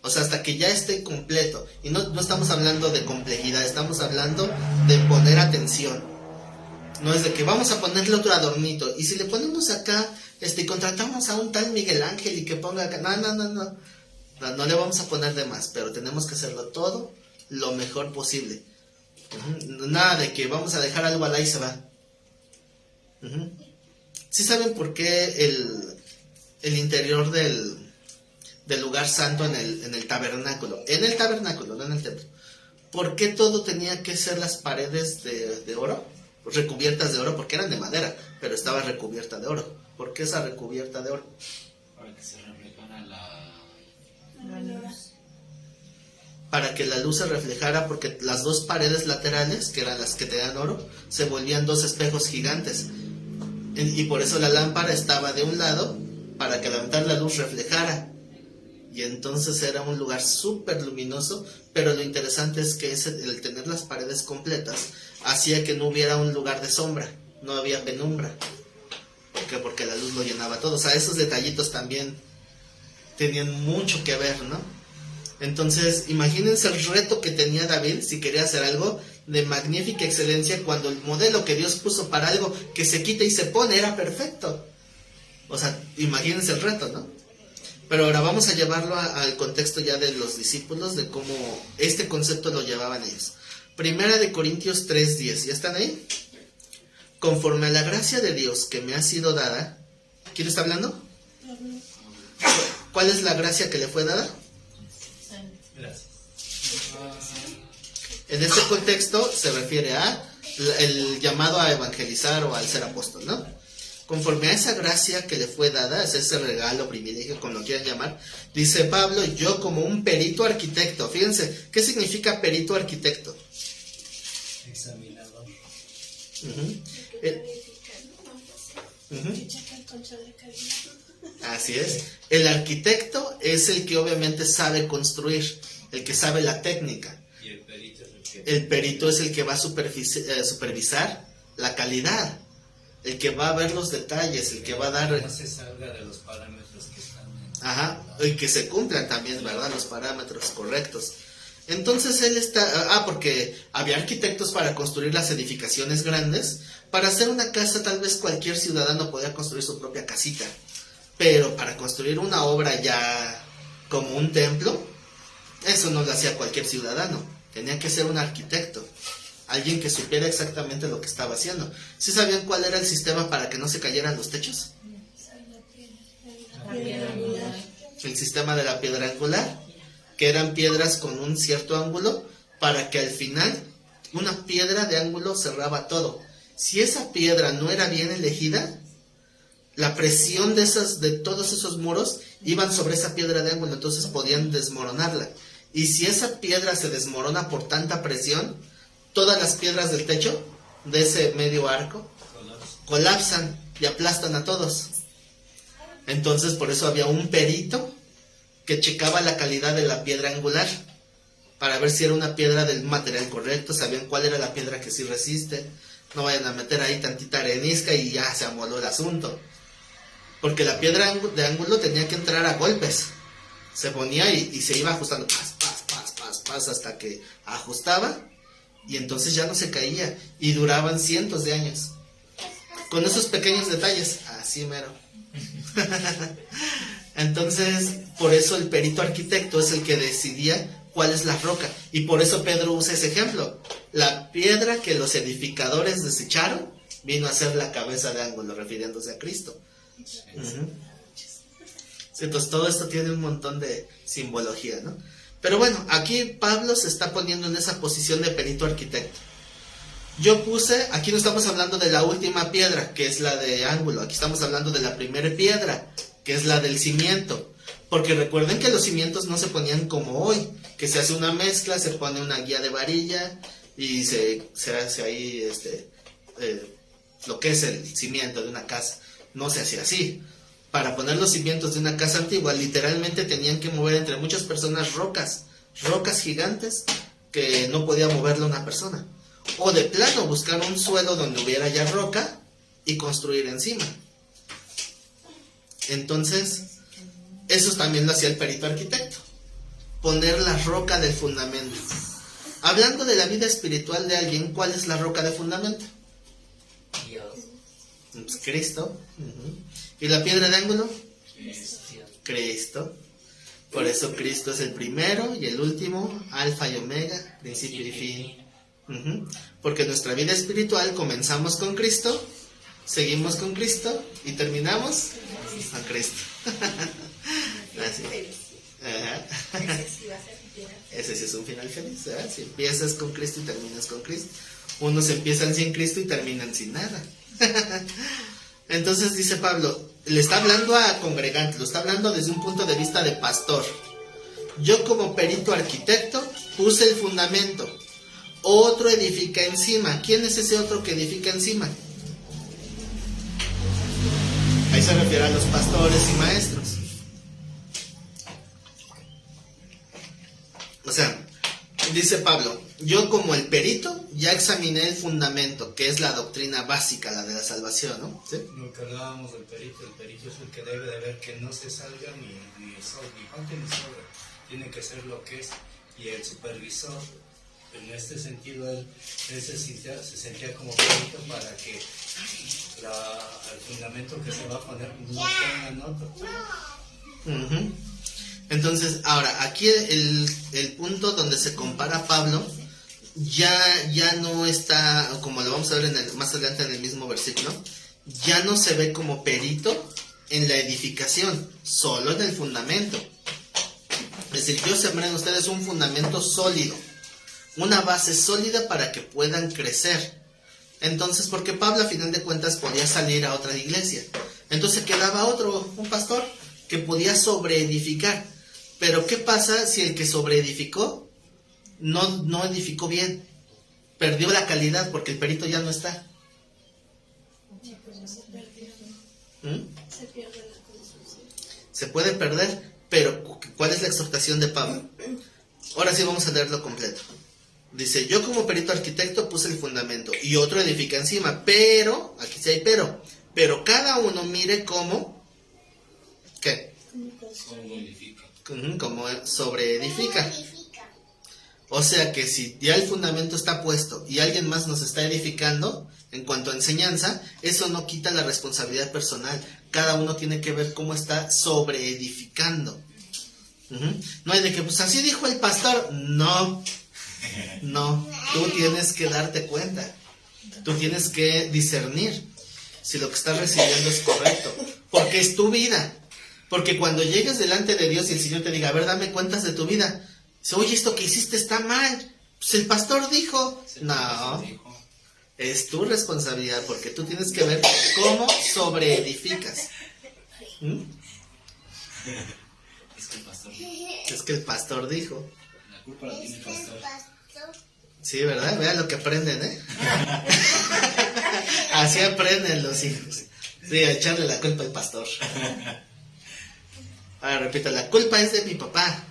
O sea, hasta que ya esté completo. Y no estamos hablando de complejidad, estamos hablando de poner atención. No es de que vamos a ponerle otro adornito. Y si le ponemos acá, contratamos a un tal Miguel Ángel y que ponga acá. No le vamos a poner de más, pero tenemos que hacerlo todo lo mejor posible. Nada de que vamos a dejar algo al ahí se va. ¿Sí saben por qué el interior del lugar santo en el tabernáculo? En el tabernáculo, no en el templo. ¿Por qué todo tenía que ser las paredes de oro? Recubiertas de oro, porque eran de madera, pero estaba recubierta de oro. ¿Por qué esa recubierta de oro? Para que se reflejara Para que la luz se reflejara, porque las dos paredes laterales, que eran las que tenían oro, se volvían dos espejos gigantes. Y por eso la lámpara estaba de un lado, para que al levantar la luz reflejara. Y entonces era un lugar súper luminoso, pero lo interesante es que el tener las paredes completas hacía que no hubiera un lugar de sombra, no había penumbra. ¿Por qué? Porque la luz lo llenaba todo. O sea, esos detallitos también tenían mucho que ver, ¿no? Entonces, imagínense el reto que tenía David si quería hacer algo de magnífica excelencia cuando el modelo que Dios puso para algo que se quita y se pone era perfecto. O sea, imagínense el reto, ¿no? Pero ahora vamos a llevarlo al contexto ya de los discípulos, de cómo este concepto lo llevaban ellos. Primera de Corintios 3:10, ¿ya están ahí? Conforme a la gracia de Dios que me ha sido dada, ¿quién está hablando? ¿Cuál es la gracia que le fue dada? Gracias. En este contexto se refiere a el llamado a evangelizar o al ser apóstol, ¿no? Conforme a esa gracia que le fue dada, es ese regalo, privilegio, como lo quieran llamar, dice Pablo, yo como un perito arquitecto, fíjense, ¿qué significa perito arquitecto? Examinador. Así es, el arquitecto es el que obviamente sabe construir, el que sabe la técnica. Y el perito es el que... El perito es el que va a supervisar la calidad, el que va a ver los detalles, el que va a dar... No se salga de los parámetros que están... Ajá, y que se cumplan también, ¿verdad? Los parámetros correctos. Entonces él está... porque había arquitectos para construir las edificaciones grandes. Para hacer una casa tal vez cualquier ciudadano podía construir su propia casita. Pero para construir una obra ya como un templo, eso no lo hacía cualquier ciudadano. Tenía que ser un arquitecto. Alguien que supiera exactamente lo que estaba haciendo. ¿Sí sabían cuál era el sistema para que no se cayeran los techos? El sistema de la piedra angular, que eran piedras con un cierto ángulo, para que al final una piedra de ángulo cerraba todo. Si esa piedra no era bien elegida, la presión de todos esos muros iban sobre esa piedra de ángulo, entonces podían desmoronarla. Y si esa piedra se desmorona por tanta presión, todas las piedras del techo de ese medio arco colapsan y aplastan a todos. Entonces por eso había un perito que checaba la calidad de la piedra angular para ver si era una piedra del material correcto, sabían cuál era la piedra que sí resiste. No vayan a meter ahí tantita arenisca y ya se amoló el asunto. Porque la piedra de ángulo tenía que entrar a golpes. Se ponía y se iba ajustando pas, hasta que ajustaba y entonces ya no se caía y duraban cientos de años. Con esos pequeños detalles, así mero. Entonces, por eso el perito arquitecto es el que decidía cuál es la roca. Y por eso Pedro usa ese ejemplo. La piedra que los edificadores desecharon vino a ser la cabeza de ángulo, refiriéndose a Cristo. Entonces todo esto tiene un montón de simbología, ¿no? Pero bueno, aquí Pablo se está poniendo en esa posición de perito arquitecto. Yo puse, aquí no estamos hablando de la última piedra, que es la de ángulo. Aquí estamos hablando de la primera piedra, que es la del cimiento. Porque recuerden que los cimientos no se ponían como hoy, que se hace una mezcla, se pone una guía de varilla y se hace ahí lo que es el cimiento de una casa. No se hacía así. Para poner los cimientos de una casa antigua, literalmente tenían que mover entre muchas personas rocas gigantes que no podía moverla una persona. O de plano buscar un suelo donde hubiera ya roca y construir encima. Entonces, eso también lo hacía el perito arquitecto. Poner la roca del fundamento. Hablando de la vida espiritual de alguien, ¿cuál es la roca de fundamento? Dios. Pues Cristo. ¿Y la piedra de ángulo? Cristo. Por eso Cristo es el primero y el último, alfa y omega, principio y fin. Porque nuestra vida espiritual comenzamos con Cristo, seguimos con Cristo y terminamos con Cristo. Así. Ese sí es un final feliz, ¿verdad? Si empiezas con Cristo y terminas con Cristo. Unos empiezan sin Cristo y terminan sin nada. Entonces dice Pablo, le está hablando a congregantes, lo está hablando desde un punto de vista de pastor. Yo como perito arquitecto puse el fundamento, otro edifica encima. ¿Quién es ese otro que edifica encima? Ahí se refiere a los pastores y maestros. O sea, dice Pablo, yo como el perito ya examiné el fundamento, que es la doctrina básica, la de la salvación, ¿no? ¿Sí? Lo que hablábamos del perito, el perito es el que debe de ver que no se salga ni falte ni sobra, tiene que ser lo que es. Y el supervisor, en este sentido, él se sentía como perito para que el fundamento que se va a poner no ponga nota. Uh-huh. Entonces, ahora, aquí el punto donde se compara Pablo ya no está, como lo vamos a ver más adelante en el mismo versículo, ya no se ve como perito en la edificación, solo en el fundamento. Es decir, yo sembré en ustedes un fundamento sólido, una base sólida para que puedan crecer. Entonces, porque Pablo a final de cuentas podía salir a otra iglesia, entonces quedaba un pastor que podía sobreedificar. Pero ¿qué pasa si el que sobreedificó no edificó bien? Perdió la calidad porque el perito ya no está. Sí, pues ya se perdió. Se pierde la construcción. Se puede perder, pero ¿cuál es la exhortación de Pablo? Ahora sí vamos a leerlo completo. Dice, yo como perito arquitecto puse el fundamento y otro edifica encima, pero, aquí sí hay pero cada uno mire cómo, ¿qué? Como sobreedifica. O sea que si ya el fundamento está puesto y alguien más nos está edificando en cuanto a enseñanza, eso no quita la responsabilidad personal. Cada uno tiene que ver cómo está sobreedificando. No hay de que, pues así dijo el pastor. No, tú tienes que darte cuenta. Tú tienes que discernir si lo que estás recibiendo es correcto, porque es tu vida. Porque cuando llegues delante de Dios y el Señor te diga, a ver, dame cuentas de tu vida, dice, oye, esto que hiciste está mal, pues el pastor dijo. No, es tu responsabilidad, porque tú tienes que ver cómo sobreedificas. Es que el pastor dijo. La culpa la tiene el pastor. Sí, ¿verdad? Vean lo que aprenden, ¿eh? Así aprenden los hijos. Sí, a echarle la culpa al pastor. Ahora repito, la culpa es de mi papá.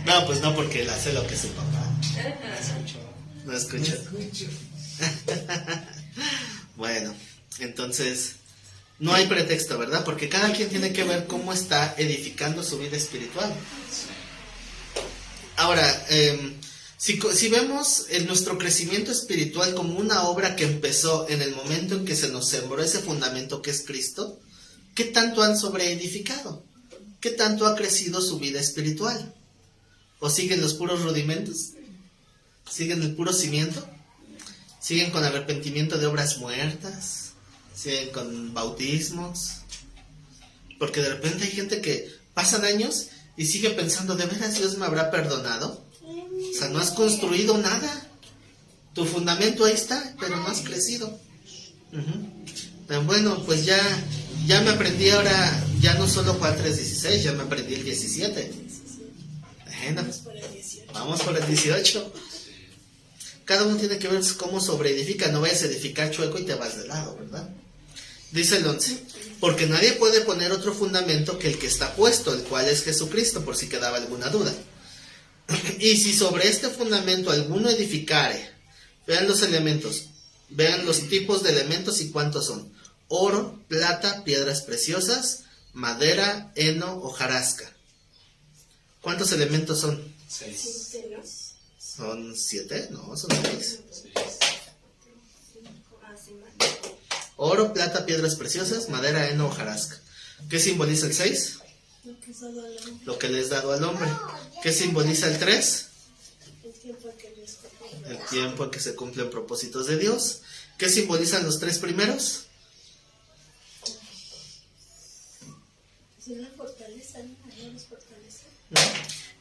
No, pues no, porque él hace lo que es su papá. No escucho. Bueno, entonces, no hay pretexto, ¿verdad? Porque cada quien tiene que ver cómo está edificando su vida espiritual. Ahora, si vemos nuestro crecimiento espiritual como una obra que empezó en el momento en que se nos sembró ese fundamento que es Cristo, ¿qué tanto han sobreedificado? ¿Qué tanto ha crecido su vida espiritual? ¿O siguen los puros rudimentos? ¿Siguen el puro cimiento? ¿Siguen con arrepentimiento de obras muertas? ¿Siguen con bautismos? Porque de repente hay gente que pasan años y sigue pensando, ¿de veras Dios me habrá perdonado? O sea, no has construido nada. Tu fundamento ahí está, pero no has crecido. Pero bueno, pues ya me aprendí ahora, ya no solo Juan 3:16, ya me aprendí el 17. Bueno, vamos por el 18. Cada uno tiene que ver cómo sobreedifica, no vayas a edificar chueco y te vas de lado, ¿verdad? Dice el 11, porque nadie puede poner otro fundamento que el que está puesto, el cual es Jesucristo, por si quedaba alguna duda. Y si sobre este fundamento alguno edificare, vean los elementos, vean los tipos de elementos y cuántos son: oro, plata, piedras preciosas, madera, heno, hojarasca. ¿Cuántos elementos son? 6. ¿Son 7? No, son 6. Oro, plata, piedras preciosas, madera, heno, hojarasca. ¿Qué simboliza el 6? Lo que le es dado al hombre. ¿Qué simboliza el 3? El tiempo en que se cumplen propósitos de Dios. ¿Qué simbolizan los 3 primeros?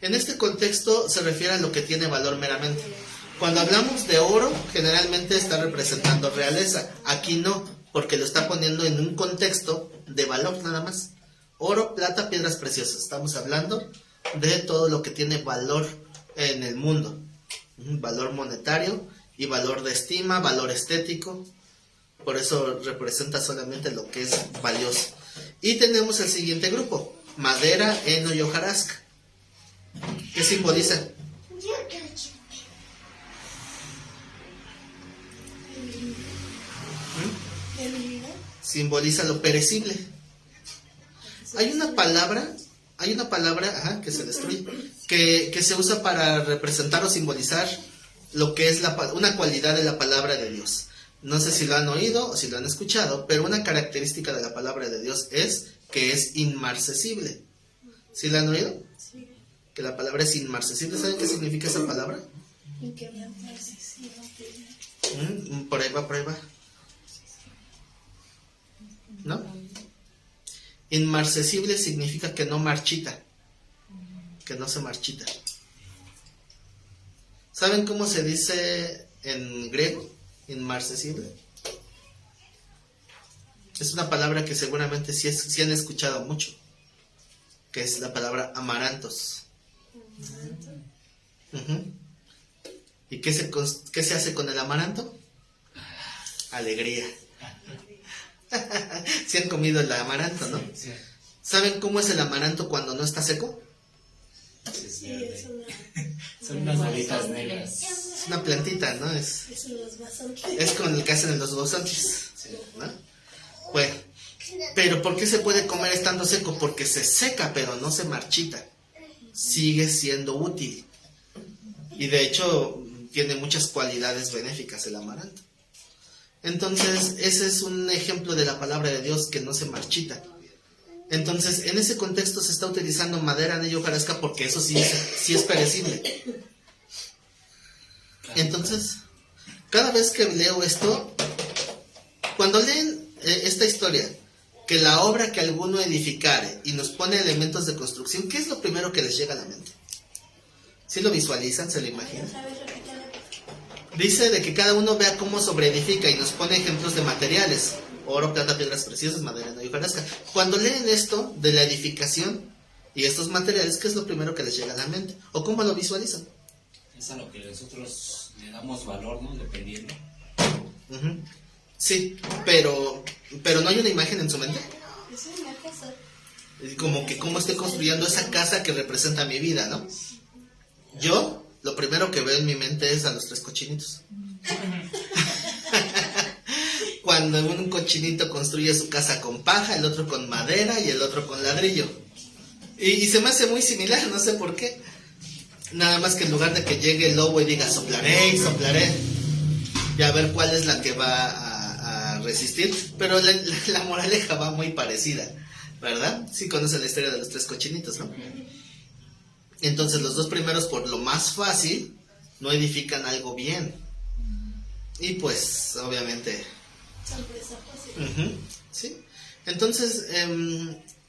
En este contexto se refiere a lo que tiene valor meramente. Cuando hablamos de oro, generalmente está representando realeza. Aquí no, porque lo está poniendo en un contexto de valor nada más. Oro, plata, piedras preciosas. Estamos hablando de todo lo que tiene valor en el mundo. Valor monetario y valor de estima, valor estético. Por eso representa solamente lo que es valioso. Y tenemos el siguiente grupo: madera, heno y hojarasca. ¿Qué simboliza? Simboliza lo perecible. Hay una palabra, ajá, que se destruye, que se usa para representar o simbolizar lo que es una cualidad de la palabra de Dios. No sé si lo han oído o si lo han escuchado, pero una característica de la palabra de Dios es que es inmarcesible. ¿Sí la han oído? Sí. Que la palabra es inmarcesible. ¿Saben qué significa esa palabra? Inquebrantable, sí, no. Prueba. ¿No? Inmarcesible significa que no marchita, que no se marchita. ¿Saben cómo se dice en griego? Inmarcesible. Es una palabra que seguramente sí han escuchado mucho, que es la palabra amarantos. Uh-huh. ¿Y qué se hace con el amaranto? Alegría. ¿Sí han comido el amaranto, no? Sí. ¿Saben cómo es el amaranto cuando no está seco? Es Sí, verde. es una... Son unas bolitas negras. Es una plantita, ¿no? Es unos bastantes. Es con el que hacen los bosotes, Sí. ¿no? Bueno, pero ¿por qué se puede comer estando seco? Porque se seca, pero no se marchita. Sigue siendo útil. Y de hecho, tiene muchas cualidades benéficas el amaranto. Entonces, ese es un ejemplo de la palabra de Dios que no se marchita. Entonces, en ese contexto se está utilizando madera, heno y hojarasca porque eso sí es perecible. Entonces, cada vez que leo esto, cuando leen esta historia, que la obra que alguno edificare y nos pone elementos de construcción, ¿qué es lo primero que les llega a la mente? ¿Sí lo visualizan? ¿Se lo imaginan? ¿Sabes repítale? Dice de que cada uno vea cómo sobreedifica y nos pone ejemplos de materiales: oro, plata, piedras preciosas, madera, heno y hojarasca. Cuando leen esto de la edificación y estos materiales, ¿qué es lo primero que les llega a la mente? ¿O cómo lo visualizan? Es a lo que nosotros le damos valor, ¿no? Dependiendo. Uh-huh. Sí, pero no hay una imagen en su mente. Es una casa. Como que cómo estoy construyendo esa casa que representa mi vida, ¿no? Yo, lo primero que veo en mi mente es a los 3 cochinitos. Cuando un cochinito construye su casa con paja, el otro con madera y el otro con ladrillo. Y se me hace muy similar, no sé por qué. Nada más que en lugar de que llegue el lobo y diga soplaré y soplaré, y a ver cuál es la que va a resistir. Pero la moraleja va muy parecida, ¿verdad? Sí conocen la historia de los 3 cochinitos, ¿no? Entonces los 2 primeros, por lo más fácil, no edifican algo bien. Y pues, obviamente... Sorpresa fácil. Uh-huh, sí. Entonces,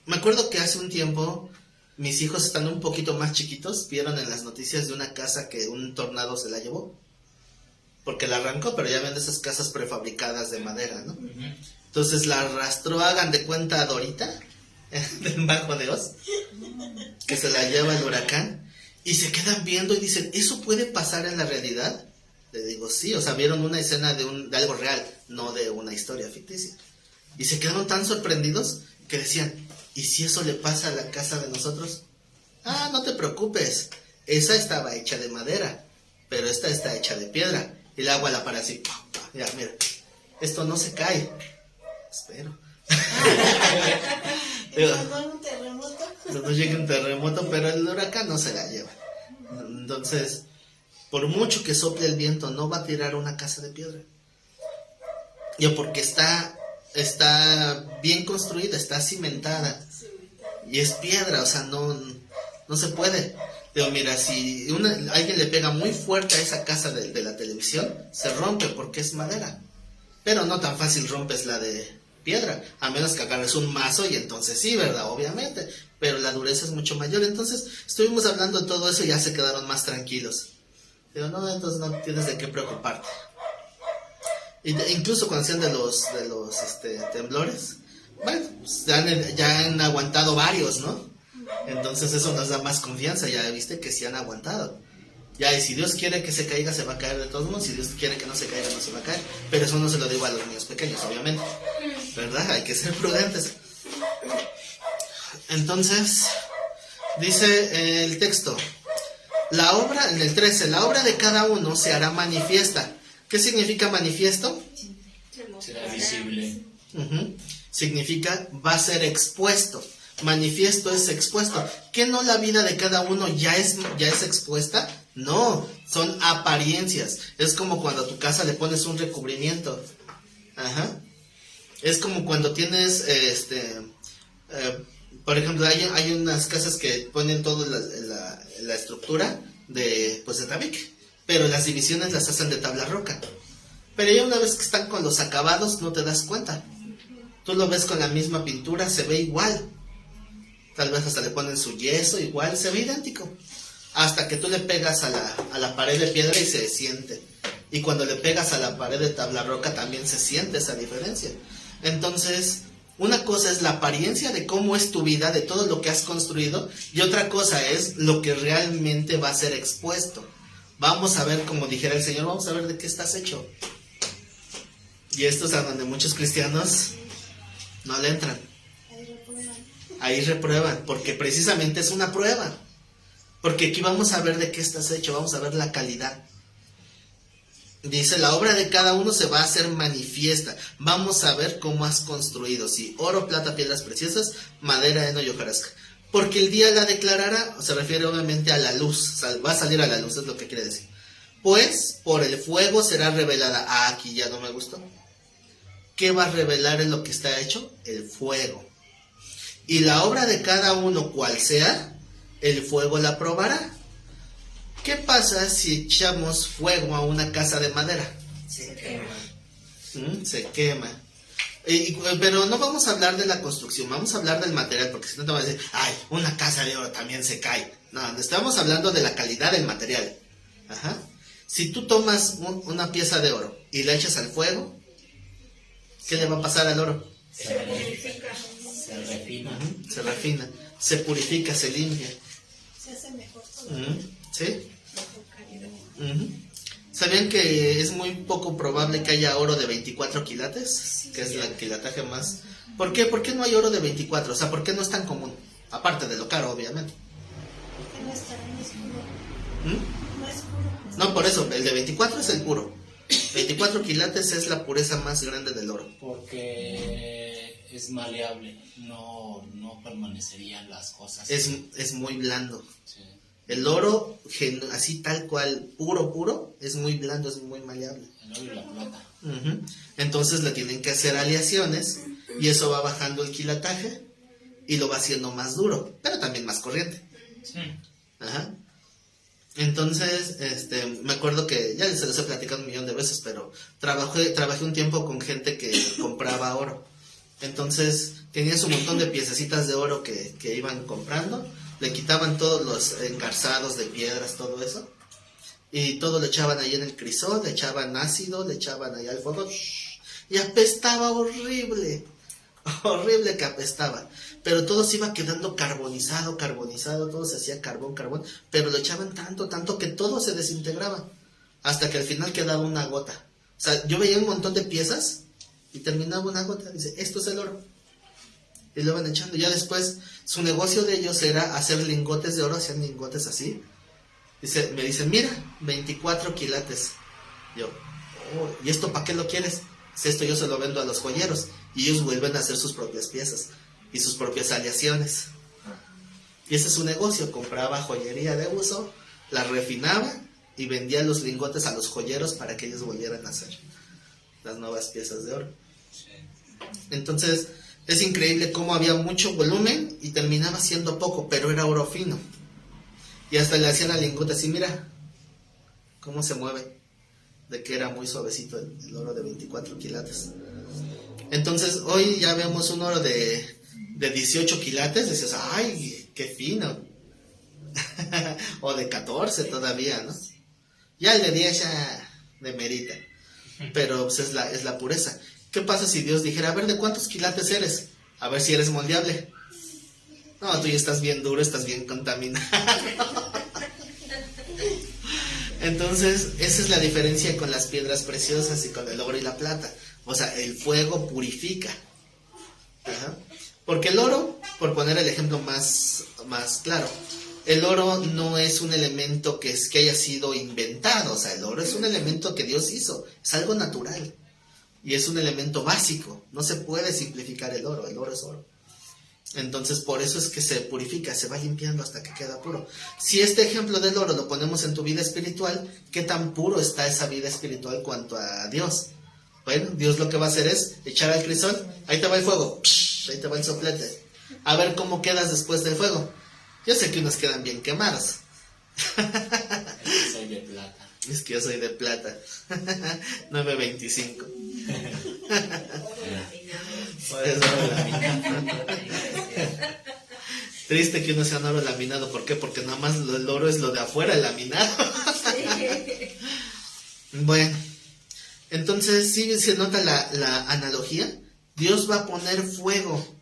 me acuerdo que hace un tiempo, mis hijos, estando un poquito más chiquitos, vieron en las noticias de una casa que un tornado se la llevó. Porque la arrancó, pero ya ven esas casas prefabricadas de madera, ¿no? Entonces la arrastró, hagan de cuenta, a Dorita, del Mago de Oz, que se la lleva el huracán, y se quedan viendo y dicen, ¿eso puede pasar en la realidad? Le digo, sí, o sea, vieron una escena de algo real, no de una historia ficticia. Y se quedaron tan sorprendidos que decían, ¿y si eso le pasa a la casa de nosotros? Ah, no te preocupes, esa estaba hecha de madera, pero esta está hecha de piedra. Y el agua la para así, ¡pum! Ya, mira, esto no se cae. Espero. ¿Y cuando un terremoto? No llegue un terremoto, pero el huracán no se la lleva. Entonces, por mucho que sople el viento, no va a tirar una casa de piedra. Y porque está bien construida, está cimentada. Y es piedra, o sea, no se puede. Digo, mira, si alguien le pega muy fuerte a esa casa de la televisión, se rompe porque es madera. Pero no tan fácil rompes la de piedra, a menos que agarres un mazo y entonces sí, ¿verdad? Obviamente. Pero la dureza es mucho mayor. Entonces, estuvimos hablando de todo eso y ya se quedaron más tranquilos. Digo, no, entonces no tienes de qué preocuparte. Incluso cuando sean de los temblores, bueno, pues ya han aguantado varios, ¿no? Entonces eso nos da más confianza, ya viste que sí han aguantado. Ya, y si Dios quiere que se caiga, se va a caer de todos modos. Si Dios quiere que no se caiga, no se va a caer. Pero eso no se lo digo a los niños pequeños, obviamente, ¿verdad? Hay que ser prudentes. Entonces, dice el texto, la obra, en el 13, la obra de cada uno se hará manifiesta. ¿Qué significa manifiesto? Será visible. Significa va a ser expuesto. Manifiesto es expuesto. ¿Que no la vida de cada uno ya es expuesta? No, son apariencias. Es como cuando a tu casa le pones un recubrimiento. Es como cuando tienes, por ejemplo, hay unas casas que ponen toda la estructura de tabique, pero las divisiones las hacen de tabla roca. Pero ya una vez que están con los acabados no te das cuenta. Tú lo ves con la misma pintura, se ve igual. Tal vez hasta le ponen su yeso, igual, se ve idéntico. Hasta que tú le pegas a la pared de piedra y se siente. Y cuando le pegas a la pared de tabla roca también se siente esa diferencia. Entonces, una cosa es la apariencia de cómo es tu vida, de todo lo que has construido, y otra cosa es lo que realmente va a ser expuesto. Vamos a ver, como dijera el Señor, vamos a ver de qué estás hecho. Y esto es a donde muchos cristianos no le entran. Ahí reprueban, porque precisamente es una prueba. Porque aquí vamos a ver de qué estás hecho, vamos a ver la calidad. Dice, la obra de cada uno se va a hacer manifiesta. Vamos a ver cómo has construido. Sí, oro, plata, piedras preciosas, madera, heno y hojarasca. Porque el día la declarará, se refiere obviamente a la luz. Va a salir a la luz, es lo que quiere decir. Pues por el fuego será revelada. Ah, aquí ya no me gustó. ¿Qué va a revelar en lo que está hecho? El fuego. Y la obra de cada uno, cual sea, el fuego la probará. ¿Qué pasa si echamos fuego a una casa de madera? Se quema. Se quema. Pero no vamos a hablar de la construcción, vamos a hablar del material, porque si no te vas a decir, ay, una casa de oro también se cae. No, estamos hablando de la calidad del material. Si tú tomas una pieza de oro y la echas al fuego, ¿qué le va a pasar al oro? Se purifica. Se refina. Se refina, se purifica, se limpia. Se hace mejor todo. ¿Sí? Mejor calidad. ¿Sabían que es muy poco probable que haya oro de 24 quilates? Que es el quilataje más... ¿Por qué? ¿Por qué no hay oro de 24? O sea, ¿por qué no es tan común? Aparte de lo caro, obviamente. Porque no está en oscuro. No es puro. No, por eso, el de 24 es el puro. 24 quilates es la pureza más grande del oro. Porque es maleable, no permanecerían las cosas. Es muy blando. Sí. El oro, así tal cual, puro, es muy blando, es muy maleable. El oro y la plata. Entonces le tienen que hacer aleaciones y eso va bajando el quilataje y lo va haciendo más duro, pero también más corriente. Sí. Entonces, me acuerdo que, ya se los he platicado 1,000,000 de veces, pero trabajé un tiempo con gente que compraba oro. Entonces, tenía su montón de piececitas de oro que iban comprando, le quitaban todos los engarzados de piedras, todo eso, y todo lo echaban ahí en el crisol, le echaban ácido, le echaban ahí al fuego, y apestaba horrible que apestaba, pero todo se iba quedando carbonizado, todo se hacía carbón, pero lo echaban tanto que todo se desintegraba, hasta que al final quedaba una gota. O sea, yo veía un montón de piezas y terminaba una gota, dice, esto es el oro, y lo van echando. Ya después, su negocio de ellos era hacer lingotes de oro, hacían lingotes así. Me dicen, mira, 24 quilates. Yo, ¿y esto para qué lo quieres? Esto yo se lo vendo a los joyeros y ellos vuelven a hacer sus propias piezas y sus propias aleaciones. Y ese es su negocio, compraba joyería de uso, la refinaba y vendía los lingotes a los joyeros para que ellos volvieran a hacer las nuevas piezas de oro. Entonces, es increíble cómo había mucho volumen y terminaba siendo poco, pero era oro fino. Y hasta le hacían al lingote así, mira cómo se mueve, de que era muy suavecito el oro de 24 quilates. Entonces, hoy ya vemos un oro de 18 quilates, dices, ay, qué fino. O de 14 todavía, ¿no? Ya el de 10 ya demerita, pero pues es la pureza. ¿Qué pasa si Dios dijera, a ver, ¿de cuántos quilates eres? A ver si eres moldeable. No, tú ya estás bien duro, estás bien contaminado. Entonces, esa es la diferencia con las piedras preciosas y con el oro y la plata. O sea, el fuego purifica. Porque el oro, por poner el ejemplo más claro, el oro no es un elemento que haya sido inventado, o sea, el oro es un elemento que Dios hizo, es algo natural y es un elemento básico, no se puede simplificar el oro es oro. Entonces por eso es que se purifica, se va limpiando hasta que queda puro. Si este ejemplo del oro lo ponemos en tu vida espiritual, ¿qué tan puro está esa vida espiritual cuanto a Dios? Bueno, Dios lo que va a hacer es echar al crisol, ahí te va el fuego, ahí te va el soplete, a ver cómo quedas después del fuego. Yo sé que unos quedan bien quemados. Soy de plata. Es que yo soy de plata. 9.25. Triste que uno sea un oro laminado. ¿Por qué? Porque nada más el oro es lo de afuera, el laminado. Bueno, entonces sí se nota la analogía. Dios va a poner fuego.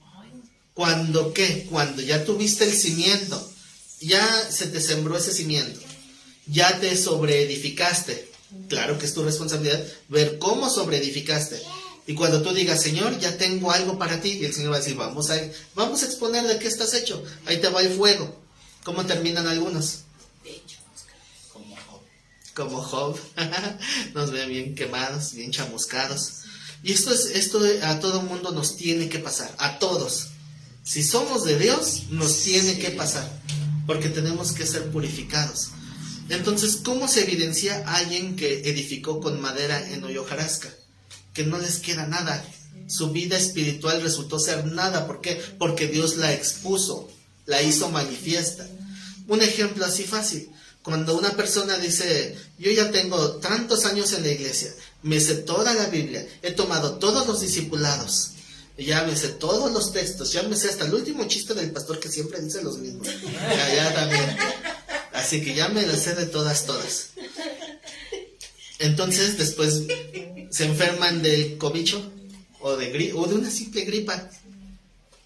¿Cuándo qué? Cuando ya tuviste el cimiento, ya se te sembró ese cimiento, ya te sobreedificaste. Claro que es tu responsabilidad ver cómo sobreedificaste. Y cuando tú digas, Señor, ya tengo algo para ti, y el Señor va a decir, vamos a exponer de qué estás hecho. Ahí te va el fuego. ¿Cómo terminan algunos? Como Job. Nos ven bien quemados, bien chamuscados. Y esto a todo mundo nos tiene que pasar, a todos. Si somos de Dios, nos tiene que pasar, porque tenemos que ser purificados. Entonces, ¿cómo se evidencia a alguien que edificó con madera en hojarasca? Que no les queda nada. Su vida espiritual resultó ser nada. ¿Por qué? Porque Dios la expuso, la hizo manifiesta. Un ejemplo así fácil. Cuando una persona dice, yo ya tengo tantos años en la iglesia, me sé toda la Biblia, he tomado todos los discipulados, ya me sé todos los textos, ya me sé hasta el último chiste del pastor que siempre dice los mismos. Ya también. Así que ya me lo sé de todas. Entonces después se enferman del cobicho o de una simple gripa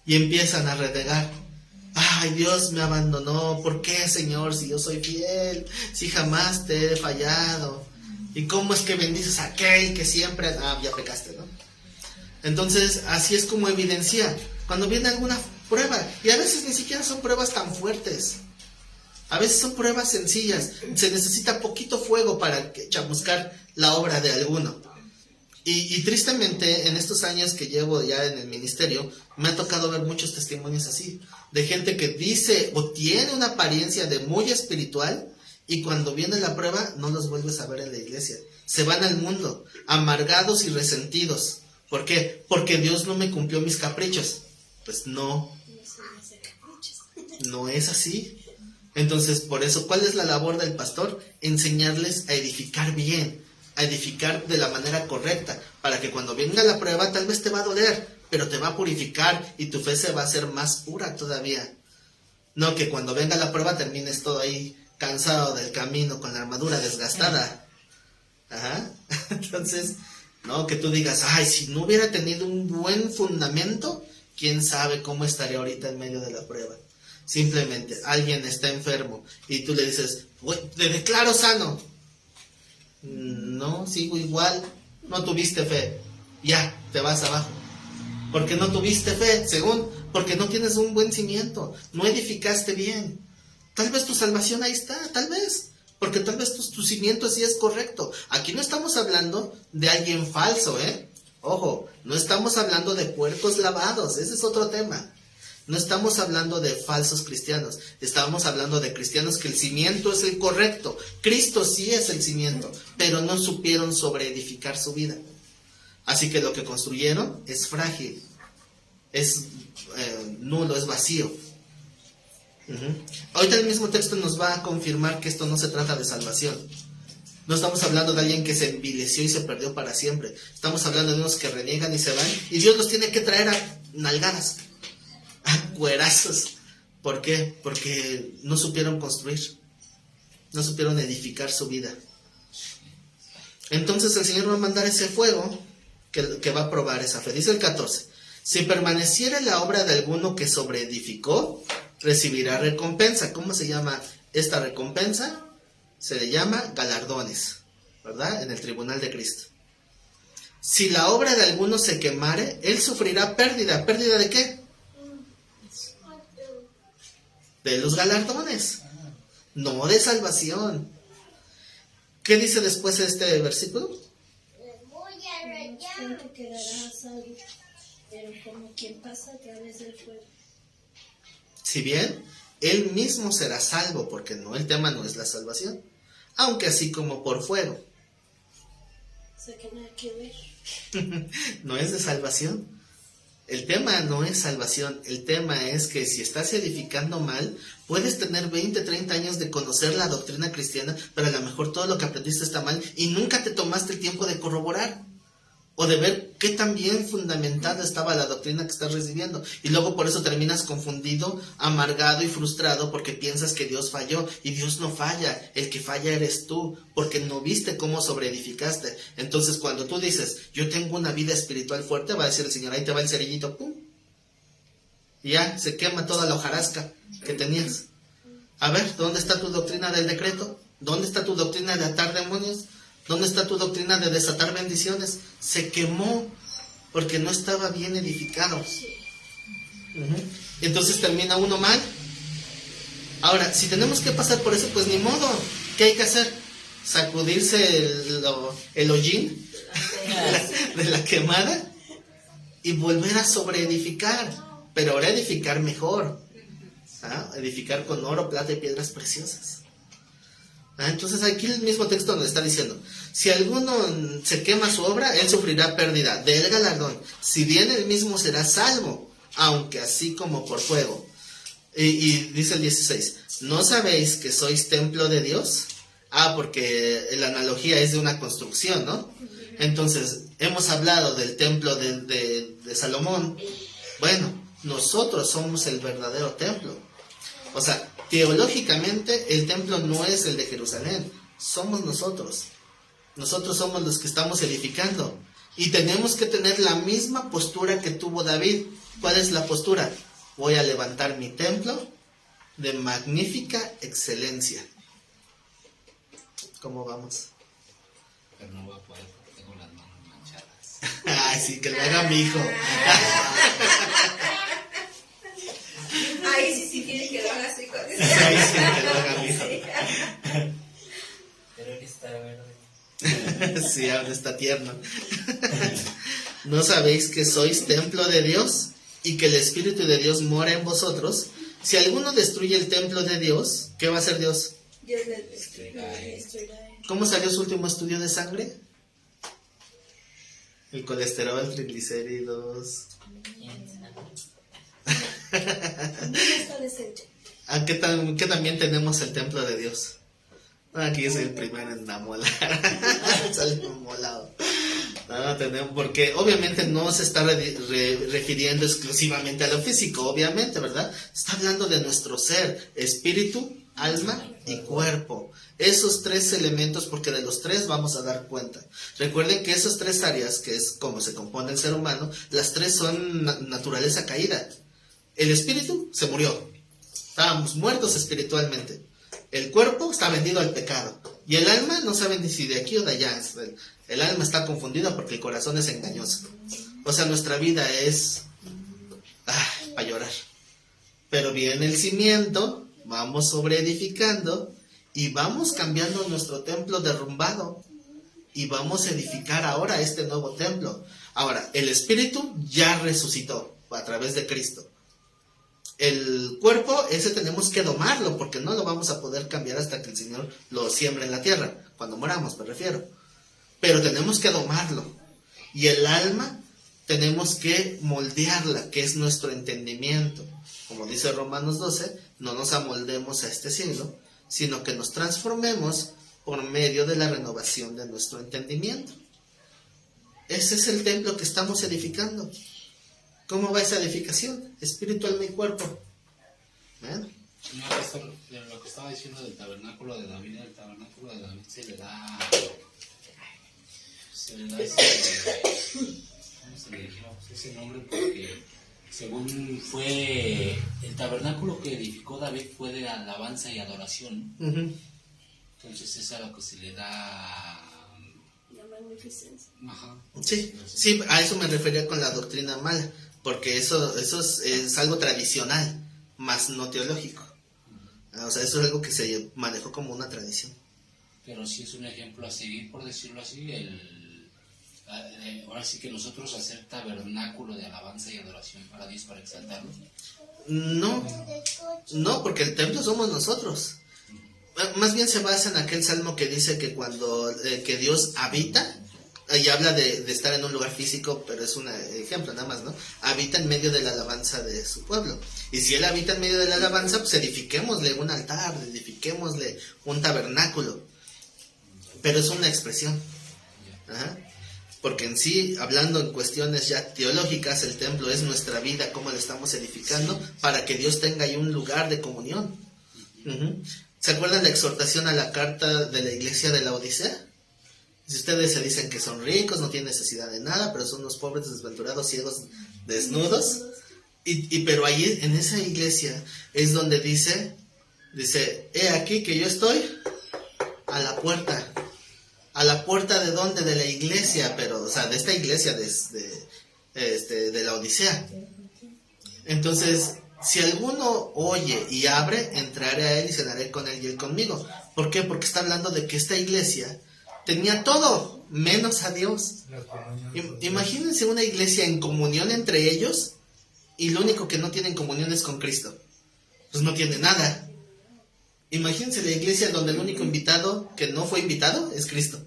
y empiezan a renegar. Ay, Dios me abandonó. ¿Por qué, Señor? Si yo soy fiel, si jamás te he fallado. ¿Y cómo es que bendices a aquel que siempre... ya pecaste, ¿no? Entonces, así es como evidencia cuando viene alguna prueba. Y a veces ni siquiera son pruebas tan fuertes. A veces son pruebas sencillas. Se necesita poquito fuego para chamuscar la obra de alguno. Y tristemente, en estos años que llevo ya en el ministerio, me ha tocado ver muchos testimonios así. De gente que dice o tiene una apariencia de muy espiritual y cuando viene la prueba no los vuelves a ver en la iglesia. Se van al mundo, amargados y resentidos. ¿Por qué? Porque Dios no me cumplió mis caprichos. Pues no es así. Entonces, por eso, ¿cuál es la labor del pastor? Enseñarles a edificar bien, a edificar de la manera correcta, para que cuando venga la prueba tal vez te va a doler, pero te va a purificar y tu fe se va a hacer más pura todavía. No que cuando venga la prueba termines todo ahí cansado del camino con la armadura desgastada. Ajá. Entonces, no que tú digas, ay, si no hubiera tenido un buen fundamento, quién sabe cómo estaría ahorita en medio de la prueba. Simplemente alguien está enfermo y tú le dices, te declaro sano. No, sigo igual. No tuviste fe. Ya, te vas abajo. Porque no tuviste fe, porque no tienes un buen cimiento. No edificaste bien. Tal vez tu salvación ahí está, tal vez. Porque tal vez tu cimiento sí es correcto. Aquí no estamos hablando de alguien falso, ¿eh? Ojo, no estamos hablando de puercos lavados. Ese es otro tema. No estamos hablando de falsos cristianos, estamos hablando de cristianos que el cimiento es el correcto. Cristo sí es el cimiento, pero no supieron sobreedificar su vida. Así que lo que construyeron es frágil, es nulo, es vacío. Ahorita el mismo texto nos va a confirmar que esto no se trata de salvación. No estamos hablando de alguien que se envileció y se perdió para siempre. Estamos hablando de unos que reniegan y se van, y Dios los tiene que traer a nalgadas, cuerazos. ¿Por qué? Porque no supieron construir, no supieron edificar su vida. Entonces el Señor va a mandar ese fuego que va a probar esa fe. Dice el 14: si permaneciera la obra de alguno que sobreedificó, recibirá recompensa. ¿Cómo se llama esta recompensa? Se le llama galardones, ¿verdad? En el tribunal de Cristo. Si la obra de alguno se quemare, él sufrirá pérdida. ¿Pérdida de qué? de los galardones, no de salvación. ¿Qué dice después este versículo? Gente quedará a salvo, pero como quien pasa a través del fuego. Si bien él mismo será salvo, porque no, el tema no es la salvación, aunque así como por fuego. O sea que nada que ver. No es de salvación. El tema no es salvación, el tema es que si estás edificando mal, puedes tener 20, 30 años de conocer la doctrina cristiana, pero a lo mejor todo lo que aprendiste está mal y nunca te tomaste el tiempo de corroborar o de ver qué tan bien fundamentada estaba la doctrina que estás recibiendo. Y luego por eso terminas confundido, amargado y frustrado porque piensas que Dios falló. Y Dios no falla, el que falla eres tú, porque no viste cómo sobreedificaste. Entonces cuando tú dices, yo tengo una vida espiritual fuerte, va a decir el Señor, ahí te va el cerillito, pum. Y ya, se quema toda la hojarasca que tenías. A ver, ¿dónde está tu doctrina del decreto? ¿Dónde está tu doctrina de atar demonios? ¿Dónde está tu doctrina de desatar bendiciones? Se quemó porque no estaba bien edificado. Entonces termina uno mal. Ahora, si tenemos que pasar por eso, pues ni modo. ¿Qué hay que hacer? Sacudirse el hollín de la quemada y volver a sobreedificar. Pero ahora edificar mejor. Edificar con oro, plata y piedras preciosas. Entonces aquí el mismo texto nos está diciendo, si alguno se quema su obra, él sufrirá pérdida del galardón, si bien él mismo será salvo, aunque así como por fuego. Y dice el 16, ¿no sabéis que sois templo de Dios? Porque la analogía es de una construcción, ¿no? Entonces, hemos hablado del templo de Salomón. Bueno, nosotros somos el verdadero templo. O sea, teológicamente el templo no es el de Jerusalén, somos nosotros. Nosotros somos los que estamos edificando. Y tenemos que tener la misma postura que tuvo David. ¿Cuál es la postura? Voy a levantar mi templo de magnífica excelencia. ¿Cómo vamos? Pero no voy a poder porque tengo las manos manchadas. Ay, sí, que lo haga mi hijo. Ahí sí tiene que dar así con eso. Ay, sí, que lo haga mi hijo. Pero que está verde. Sí, ahora está tierno. ¿No sabéis que sois templo de Dios y que el Espíritu de Dios mora en vosotros? Si alguno destruye el templo de Dios, ¿qué va a hacer Dios? Dios le destruirá. ¿Cómo salió su último estudio de sangre? El colesterol, triglicéridos. No está decente. ¿Qué también tenemos el templo de Dios? Aquí es el primero en amolar. Sale molado. No, tenemos, porque obviamente no se está refiriendo exclusivamente a lo físico, obviamente, ¿verdad? Está hablando de nuestro ser, espíritu, alma y cuerpo. Esos tres elementos, porque de los tres vamos a dar cuenta. Recuerden que esas tres áreas, que es como se compone el ser humano, las tres son naturaleza caída. El espíritu se murió. Estábamos muertos espiritualmente. El cuerpo está vendido al pecado. Y el alma no sabe ni si de aquí o de allá. El alma está confundida porque el corazón es engañoso. O sea, nuestra vida es para llorar. Pero viene el cimiento, vamos sobreedificando y vamos cambiando nuestro templo derrumbado. Y vamos a edificar ahora este nuevo templo. Ahora, el espíritu ya resucitó a través de Cristo. El cuerpo, ese tenemos que domarlo, porque no lo vamos a poder cambiar hasta que el Señor lo siembre en la tierra, cuando moramos, me refiero. Pero tenemos que domarlo. Y el alma, tenemos que moldearla, que es nuestro entendimiento. Como dice Romanos 12, no nos amoldemos a este siglo, sino que nos transformemos por medio de la renovación de nuestro entendimiento. Ese es el templo que estamos edificando. ¿Cómo va esa edificación? Espíritu, alma y cuerpo. ¿Ven? No, esto, de lo que estaba diciendo del tabernáculo de David, el tabernáculo de David se le da ese, ¿cómo se le dijo? Ese nombre porque según fue el tabernáculo que edificó David fue de alabanza y adoración. Entonces es a lo que se le da La magnificencia. ajá. Sí, a eso me refería con la doctrina mala, porque eso es algo tradicional, más no teológico. O sea, eso es algo que se manejó como una tradición. Pero sí es un ejemplo a seguir, por decirlo así, ahora sí que nosotros hacer tabernáculo de alabanza y adoración para Dios, para exaltarlo. No, porque el templo somos nosotros. Más bien se basa en aquel salmo que dice que cuando que Dios habita, y habla de estar en un lugar físico, pero es un ejemplo nada más, ¿no? Habita en medio de la alabanza de su pueblo. Y si Él habita en medio de la alabanza, pues edifiquémosle un altar, edifiquémosle un tabernáculo. Pero es una expresión. Ajá. Porque en sí, hablando en cuestiones ya teológicas, el templo es nuestra vida, cómo la estamos edificando, para que Dios tenga ahí un lugar de comunión. Uh-huh. ¿Se acuerdan la exhortación a la carta de la iglesia de la Odisea? Si ustedes se dicen que son ricos, no tienen necesidad de nada, pero son unos pobres, desventurados, ciegos, desnudos. Pero ahí en esa iglesia es donde dice, he aquí que yo estoy a la puerta. ¿A la puerta de dónde? De la iglesia, pero, o sea, de esta iglesia de la Odisea. Entonces, si alguno oye y abre, entraré a él y cenaré con él y él conmigo. ¿Por qué? Porque está hablando de que esta iglesia tenía todo, menos a Dios. Imagínense una iglesia en comunión entre ellos y lo único que no tienen comunión es con Cristo. Pues no tiene nada. Imagínense la iglesia donde el único invitado que no fue invitado es Cristo.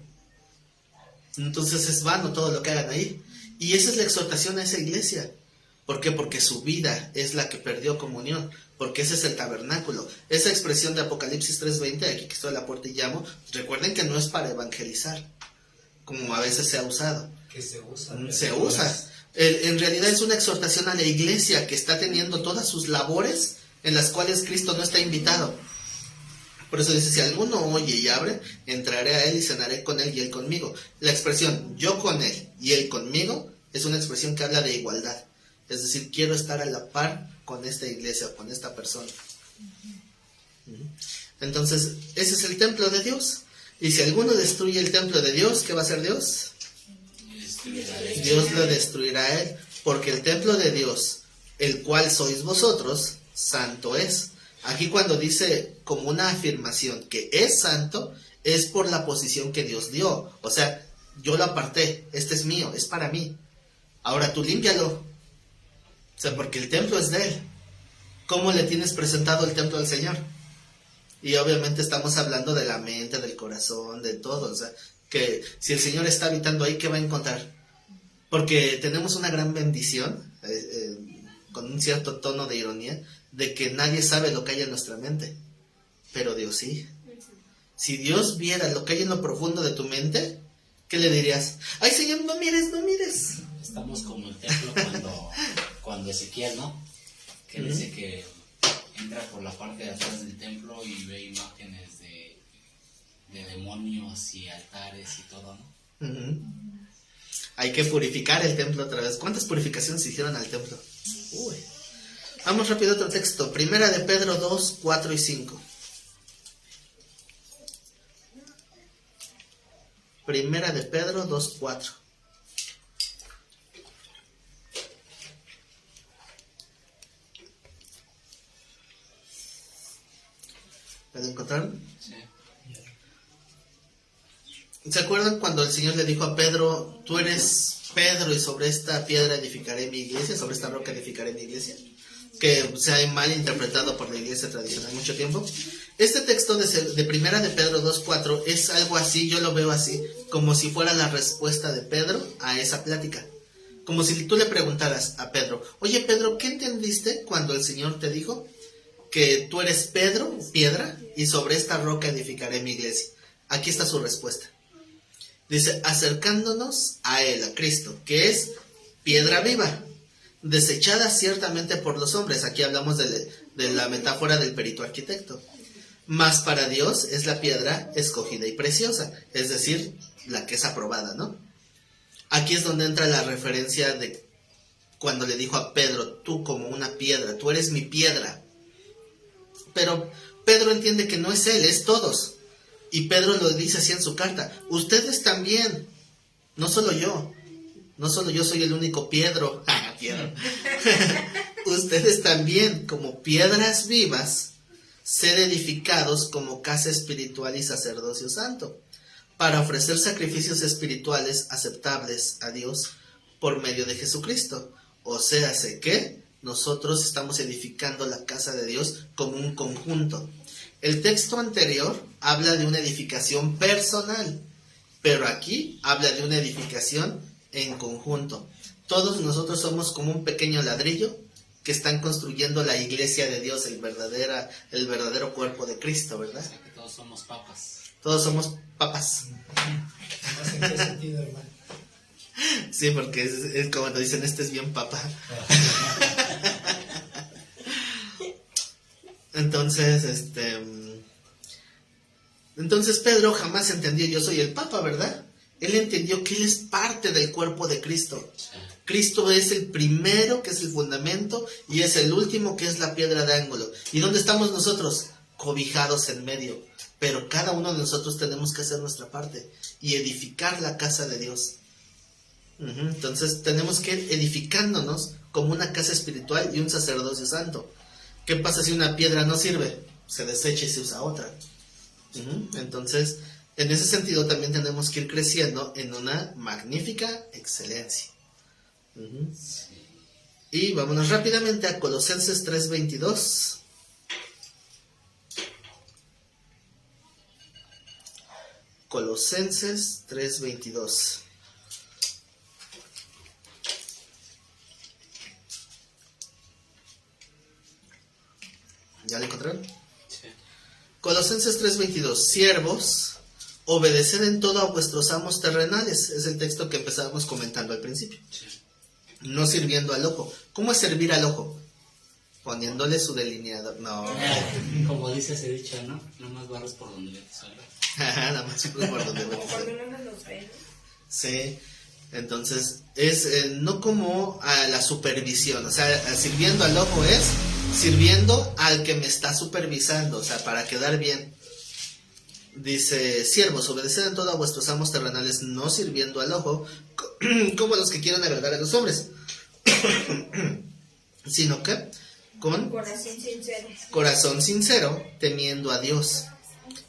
Entonces es vano todo lo que hagan ahí. Y esa es la exhortación a esa iglesia. ¿Por qué? Porque su vida es la que perdió comunión. Porque ese es el tabernáculo. Esa expresión de Apocalipsis 3:20, aquí que estoy a la puerta y llamo, recuerden que no es para evangelizar, como a veces se ha usado. Que se usa. Se usa. En realidad es una exhortación a la iglesia que está teniendo todas sus labores en las cuales Cristo no está invitado. Por eso dice, si alguno oye y abre, entraré a él y cenaré con él y él conmigo. La expresión yo con él y él conmigo es una expresión que habla de igualdad. Es decir, quiero estar a la par con esta iglesia, con esta persona. Entonces, ese es el templo de Dios. Y si alguno destruye el templo de Dios, ¿qué va a hacer Dios? Dios lo destruirá a él, porque el templo de Dios, el cual sois vosotros, santo es. Aquí cuando dice como una afirmación que es santo, es por la posición que Dios dio. O sea, yo lo aparté, este es mío, es para mí. Ahora tú límpialo. O sea, porque el templo es de Él. ¿Cómo le tienes presentado el templo al Señor? Y obviamente estamos hablando de la mente, del corazón, de todo. O sea, que si el Señor está habitando ahí, ¿qué va a encontrar? Porque tenemos una gran bendición, con un cierto tono de ironía, de que nadie sabe lo que hay en nuestra mente. Pero Dios sí. Si Dios viera lo que hay en lo profundo de tu mente, ¿qué le dirías? ¡Ay, Señor, no mires, no mires! Estamos como el templo cuando Ezequiel, ¿no? Que dice que entra por la parte de atrás del templo y ve imágenes de demonios y altares y todo, ¿no? Hay que purificar el templo otra vez. ¿Cuántas purificaciones se hicieron al templo? Uy. Vamos rápido a otro texto. Primera de Pedro 2, 4 y 5. Primera de Pedro 2, 4. ¿Pueden encontrar? Sí. ¿Se acuerdan cuando el Señor le dijo a Pedro, tú eres Pedro y sobre esta piedra edificaré mi iglesia, sobre esta roca edificaré mi iglesia? Que se ha mal interpretado por la iglesia tradicional mucho tiempo. Este texto de Primera de Pedro 2.4 es algo así, yo lo veo así, como si fuera la respuesta de Pedro a esa plática. Como si tú le preguntaras a Pedro, oye Pedro, ¿qué entendiste cuando el Señor te dijo que tú eres Pedro, piedra, y sobre esta roca edificaré mi iglesia? Aquí está su respuesta. Dice, acercándonos a Él, a Cristo, que es piedra viva, desechada ciertamente por los hombres. Aquí hablamos de la metáfora del perito arquitecto. Mas para Dios es la piedra escogida y preciosa, es decir, la que es aprobada, ¿no? Aquí es donde entra la referencia de cuando le dijo a Pedro, tú como una piedra, tú eres mi piedra. Pero Pedro entiende que no es él, es todos. Y Pedro lo dice así en su carta, ustedes también, no solo yo soy el único Pedro. Ustedes también, como piedras vivas, ser edificados como casa espiritual y sacerdocio santo, para ofrecer sacrificios espirituales aceptables a Dios por medio de Jesucristo. O sea, sé que nosotros estamos edificando la casa de Dios como un conjunto. El texto anterior habla de una edificación personal, pero aquí habla de una edificación en conjunto. Todos nosotros somos como un pequeño ladrillo que están construyendo la iglesia de Dios, el verdadero cuerpo de Cristo, ¿verdad? O sea que todos somos papas. Todos somos papas. ¿En qué sentido, hermano? Sí, porque es como te dicen, este es bien papa. Entonces, entonces Pedro jamás entendió yo soy el papa, ¿verdad? Él entendió que él es parte del cuerpo de Cristo. Cristo es el primero, que es el fundamento, y es el último, que es la piedra de ángulo. ¿Y dónde estamos nosotros? Cobijados en medio. Pero cada uno de nosotros tenemos que hacer nuestra parte y edificar la casa de Dios. Entonces tenemos que ir edificándonos como una casa espiritual y un sacerdocio santo. ¿Qué pasa si una piedra no sirve? Se desecha y se usa otra. Entonces, en ese sentido también tenemos que ir creciendo en una magnífica excelencia. Y vámonos rápidamente a Colosenses 3:22. Colosenses 3:22. ¿Ya lo encontraron? Sí. Colosenses 3:22. Siervos, obedeced en todo a vuestros amos terrenales. Es el texto que empezábamos comentando al principio. Sí. No sirviendo al ojo. ¿Cómo es servir al ojo? Poniéndole su delineador. No. Como dice ese dicho, ¿no? Nada más barres por donde le salga. Nada más por donde Como cuando uno no nos ve. Sí. Entonces, es no como a la supervisión. O sea, sirviendo al ojo es sirviendo al que me está supervisando. O sea, para quedar bien. Dice, siervos, obedeced en todo a vuestros amos terrenales, no sirviendo al ojo, como los que quieran agradar a los hombres, sino que con corazón sincero, temiendo a Dios.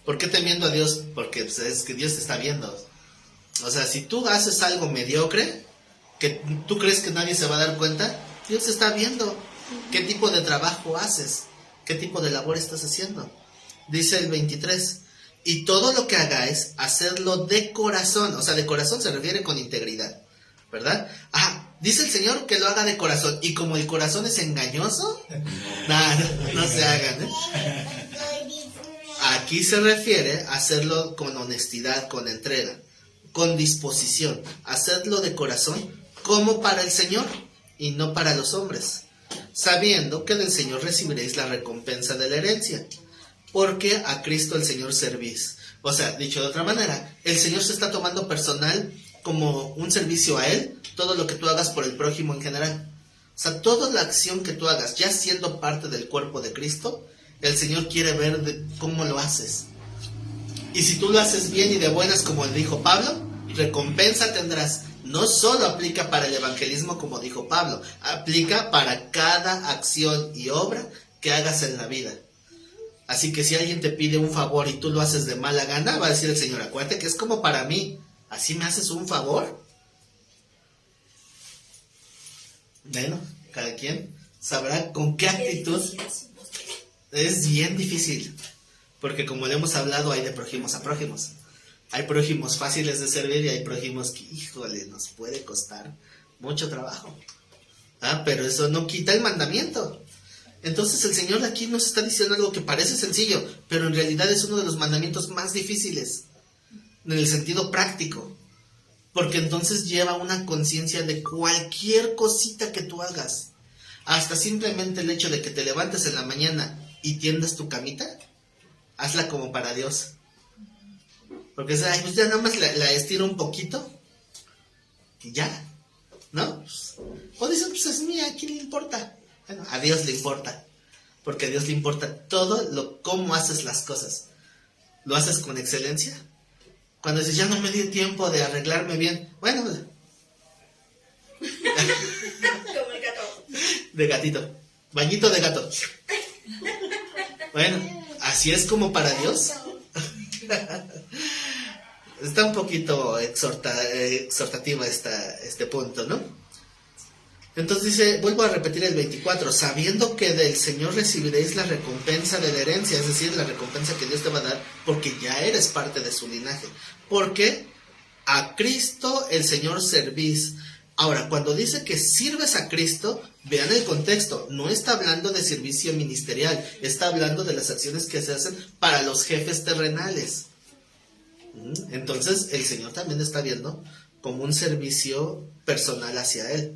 ¿Por qué temiendo a Dios? Porque pues, es que Dios te está viendo. O sea, si tú haces algo mediocre, que tú crees que nadie se va a dar cuenta, Dios está viendo qué tipo de trabajo haces, qué tipo de labor estás haciendo. Dice el 23, y todo lo que hagáis, hacedlo de corazón. O sea, de corazón se refiere con integridad, ¿verdad? Dice el Señor que lo haga de corazón. Y como el corazón es engañoso, no se hagan, ¿eh? Aquí se refiere a hacerlo con honestidad, con entrega, con disposición. Hacedlo de corazón como para el Señor y no para los hombres, sabiendo que del Señor recibiréis la recompensa de la herencia, porque a Cristo el Señor servís. O sea, dicho de otra manera, el Señor se está tomando personal como un servicio a Él, todo lo que tú hagas por el prójimo en general. O sea, toda la acción que tú hagas, ya siendo parte del cuerpo de Cristo, el Señor quiere ver cómo lo haces. Y si tú lo haces bien y de buenas, como dijo Pablo, recompensa tendrás. No solo aplica para el evangelismo, como dijo Pablo, aplica para cada acción y obra que hagas en la vida. Así que si alguien te pide un favor y tú lo haces de mala gana, va a decir el Señor, acuérdate que es como para mí. ¿Así me haces un favor? Bueno, cada quien sabrá con qué actitud. Es bien difícil, porque como le hemos hablado, hay de prójimos a prójimos. Hay prójimos fáciles de servir y hay prójimos que, híjole, nos puede costar mucho trabajo. Pero eso no quita el mandamiento. Entonces el Señor aquí nos está diciendo algo que parece sencillo, pero en realidad es uno de los mandamientos más difíciles, en el sentido práctico. Porque entonces lleva una conciencia de cualquier cosita que tú hagas. Hasta simplemente el hecho de que te levantes en la mañana y tiendas tu camita, hazla como para Dios. Porque pues ya nada más la estiro un poquito y ya, ¿no? O dicen, pues es mía, ¿a quién le importa? Bueno, a Dios le importa, porque a Dios le importa todo cómo haces las cosas. ¿Lo haces con excelencia? Cuando dices, ya no me di tiempo de arreglarme bien, bueno, Como el gato. de gatito, bañito de gato. Bueno, ¿Así es como para Dios? Está un poquito exhortativo este punto, ¿no? Entonces dice, vuelvo a repetir el 24, sabiendo que del Señor recibiréis la recompensa de la herencia, es decir, la recompensa que Dios te va a dar, porque ya eres parte de su linaje. Porque a Cristo el Señor servís. Ahora, cuando dice que sirves a Cristo, vean el contexto, no está hablando de servicio ministerial, está hablando de las acciones que se hacen para los jefes terrenales. Entonces, el Señor también está viendo como un servicio personal hacia Él.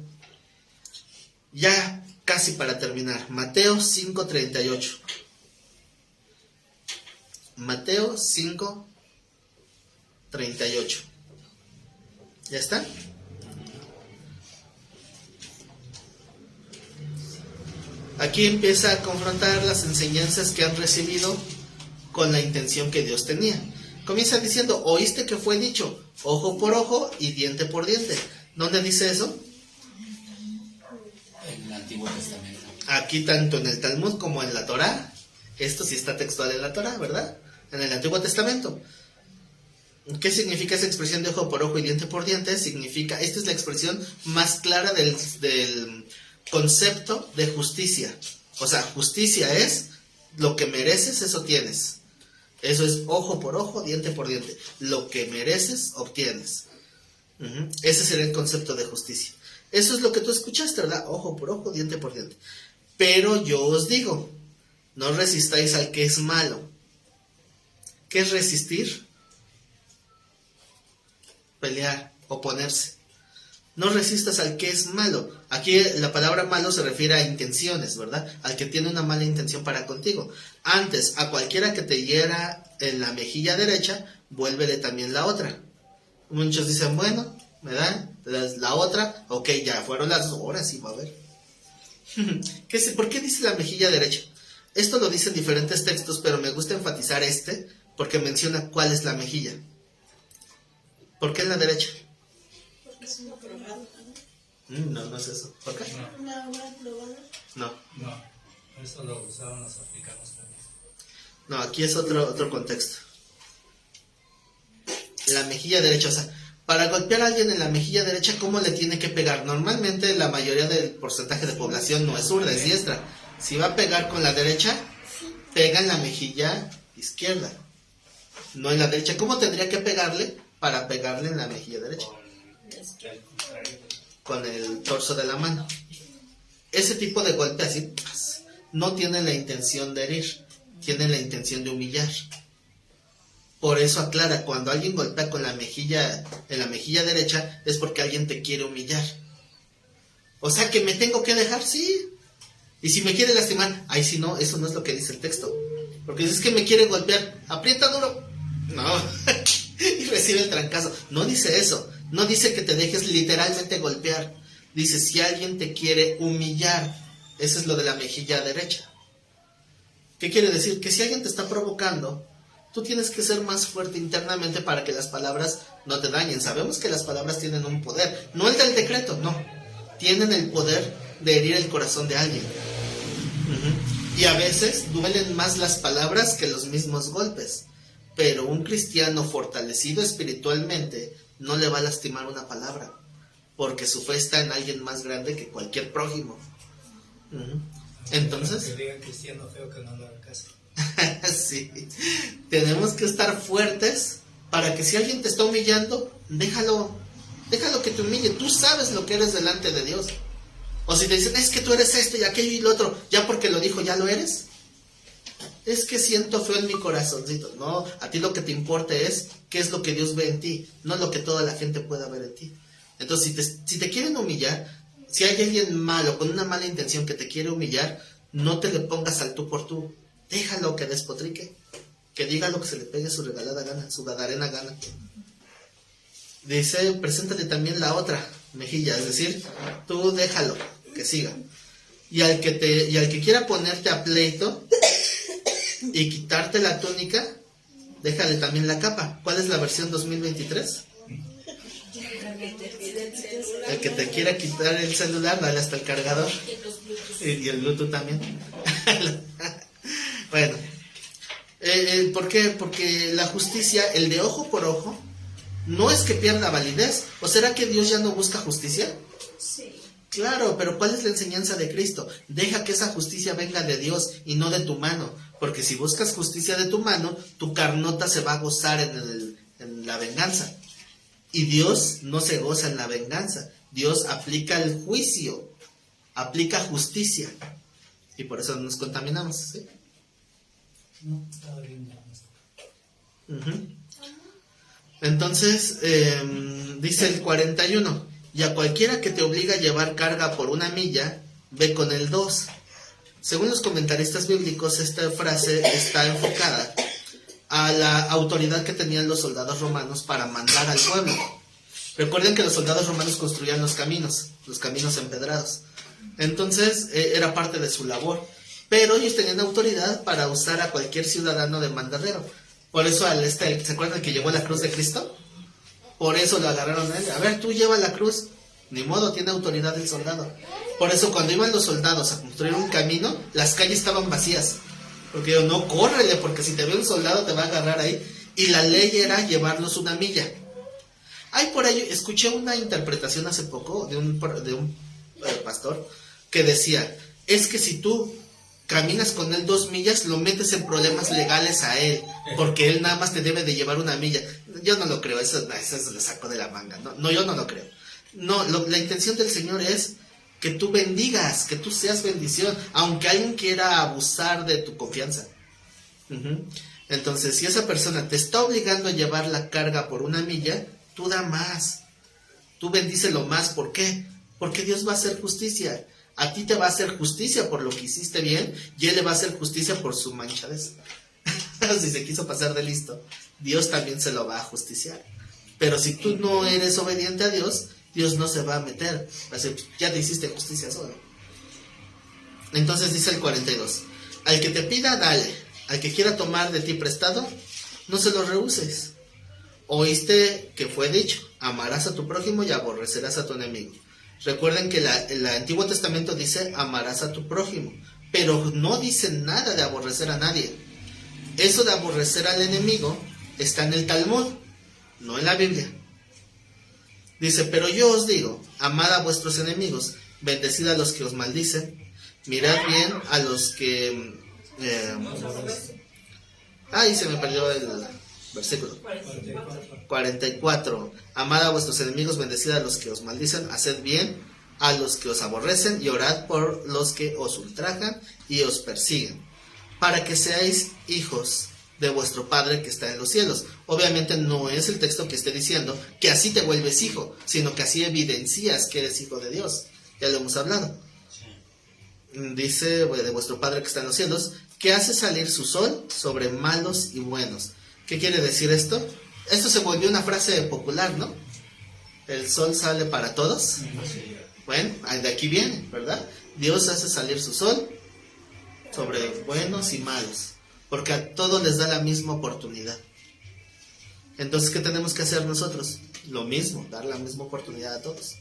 Ya casi para terminar, Mateo 5:38. Mateo 5:38. ¿Ya está? Aquí empieza a confrontar las enseñanzas que han recibido con la intención que Dios tenía. Comienza diciendo, oíste que fue dicho, ojo por ojo y diente por diente. ¿Dónde dice eso? En el Antiguo Testamento. Aquí tanto en el Talmud como en la Torá. Esto sí está textual en la Torá, ¿verdad? En el Antiguo Testamento. ¿Qué significa esa expresión de ojo por ojo y diente por diente? Significa, esta es la expresión más clara del concepto de justicia. O sea, justicia es lo que mereces, eso tienes. Eso es ojo por ojo, diente por diente. Lo que mereces, obtienes. Ese sería el concepto de justicia. Eso es lo que tú escuchaste, ¿verdad? Ojo por ojo, diente por diente. Pero yo os digo, no resistáis al que es malo. ¿Qué es resistir? Pelear, oponerse. No resistas al que es malo. Aquí la palabra malo se refiere a intenciones, ¿verdad? Al que tiene una mala intención para contigo. Antes, a cualquiera que te hiera en la mejilla derecha, vuélvele también la otra. Muchos dicen, bueno, ¿verdad? La otra, ok, ya fueron las 2 horas, sí va a haber. ¿Por qué dice la mejilla derecha? Esto lo dicen diferentes textos, pero me gusta enfatizar porque menciona cuál es la mejilla. ¿Por qué en la derecha? Porque es una probada, No, no es eso. ¿Por qué? una obra probada. No. No, eso lo usaban los africanos también. No, aquí es otro contexto. La mejilla derecha, o sea, para golpear a alguien en la mejilla derecha, ¿cómo le tiene que pegar? Normalmente la mayoría del porcentaje de población no es zurda, es diestra. Si va a pegar con la derecha, pega en la mejilla izquierda, no en la derecha. ¿Cómo tendría que pegarle para pegarle en la mejilla derecha? Con el torso de la mano. Ese tipo de golpe así no tiene la intención de herir, tiene la intención de humillar. Por eso aclara, cuando alguien golpea con la mejilla, en la mejilla derecha, es porque alguien te quiere humillar. O sea, que me tengo que dejar, sí. Y si me quiere lastimar, ahí sí no, eso no es lo que dice el texto. Porque dices que me quiere golpear, aprieta duro. No. Y recibe el trancazo. No dice eso. No dice que te dejes literalmente golpear. Dice, si alguien te quiere humillar, eso es lo de la mejilla derecha. ¿Qué quiere decir? Que si alguien te está provocando, tú tienes que ser más fuerte internamente para que las palabras no te dañen. Sabemos que las palabras tienen un poder, no el del decreto, no. Tienen el poder de herir el corazón de alguien. Y a veces duelen más las palabras que los mismos golpes. Pero un cristiano fortalecido espiritualmente no le va a lastimar una palabra, porque su fe está en alguien más grande que cualquier prójimo. Entonces, que digan cristiano feo que no lo haga caso. sí, tenemos que estar fuertes para que si alguien te está humillando, déjalo que te humille. Tú sabes lo que eres delante de Dios. O si te dicen, es que tú eres esto y aquello y lo otro, ya porque lo dijo, ¿ya lo eres? Es que siento feo en mi corazoncito. No, a ti lo que te importa es qué es lo que Dios ve en ti, no lo que toda la gente pueda ver en ti. Entonces, si te quieren humillar, si hay alguien malo, con una mala intención que te quiere humillar, no te le pongas al tú por tú. Déjalo que despotrique, que diga lo que se le pegue su regalada gana, su gadarena gana. Dice, preséntale también la otra mejilla, es decir, tú déjalo, que siga. Y al que quiera ponerte a pleito y quitarte la túnica, déjale también la capa. ¿Cuál es la versión 2023? El que te quiera quitar el celular, dale hasta el cargador. Y el Bluetooth también. Bueno, ¿Por qué? Porque la justicia, el de ojo por ojo, no es que pierda validez. ¿O será que Dios ya no busca justicia? Sí. Claro, pero ¿cuál es la enseñanza de Cristo? Deja que esa justicia venga de Dios y no de tu mano. Porque si buscas justicia de tu mano, tu carnota se va a gozar en la venganza. Y Dios no se goza en la venganza. Dios aplica el juicio, aplica justicia. Y por eso nos contaminamos, ¿sí? No, estaba bien. Ujú. Entonces, dice el 41, y a cualquiera que te obliga a llevar carga por 1 milla, ve con el 2. Según los comentaristas bíblicos, esta frase está enfocada a la autoridad que tenían los soldados romanos para mandar al pueblo. Recuerden que los soldados romanos construían los caminos empedrados. Entonces, era parte de su labor. Pero ellos tenían autoridad para usar a cualquier ciudadano de mandadero. Por eso ¿se acuerdan que llevó la cruz de Cristo? Por eso lo agarraron a él. A ver, tú lleva la cruz. Ni modo, tiene autoridad el soldado. Por eso cuando iban los soldados a construir un camino, las calles estaban vacías. Porque yo, no, córrele, porque si te ve un soldado te va a agarrar ahí. Y la ley era llevarlos 1 milla. Hay por ahí, escuché una interpretación hace poco de un pastor que decía, es que si tú caminas con él 2 millas, lo metes en problemas legales a él, porque él nada más te debe de llevar 1 milla. Yo no lo creo, eso lo saco de la manga. No, yo no lo creo. No, la intención del Señor es que tú bendigas, que tú seas bendición, aunque alguien quiera abusar de tu confianza. Uh-huh. Entonces, si esa persona te está obligando a llevar la carga por 1 milla, tú da más, tú bendícelo más. ¿Por qué? Porque Dios va a hacer justicia. A ti te va a hacer justicia por lo que hiciste bien, y Él le va a hacer justicia por su manchadez. Si se quiso pasar de listo, Dios también se lo va a justiciar. Pero si tú no eres obediente a Dios, Dios no se va a meter. Así, ya te hiciste justicia solo. Entonces dice el 42, al que te pida, dale. Al que quiera tomar de ti prestado, no se lo rehuses. Oíste que fue dicho, amarás a tu prójimo y aborrecerás a tu enemigo. Recuerden que el Antiguo Testamento dice, amarás a tu prójimo, pero no dice nada de aborrecer a nadie. Eso de aborrecer al enemigo está en el Talmud, no en la Biblia. Dice, pero yo os digo, amad a vuestros enemigos, bendecid a los que os maldicen, mirad bien a los que... ahí se me perdió el versículo. 44. Amad a vuestros enemigos, bendecid a los que os maldicen, haced bien a los que os aborrecen y orad por los que os ultrajan y os persiguen, para que seáis hijos de vuestro Padre que está en los cielos. Obviamente no es el texto que esté diciendo que así te vuelves hijo, sino que así evidencias que eres hijo de Dios. Ya lo hemos hablado. Dice, de vuestro Padre que está en los cielos, que hace salir su sol sobre malos y buenos. ¿Qué quiere decir esto? Esto se volvió una frase popular, ¿no? El sol sale para todos. Bueno, de aquí viene, ¿verdad? Dios hace salir su sol sobre buenos y malos, porque a todos les da la misma oportunidad. Entonces, ¿qué tenemos que hacer nosotros? Lo mismo, dar la misma oportunidad a todos.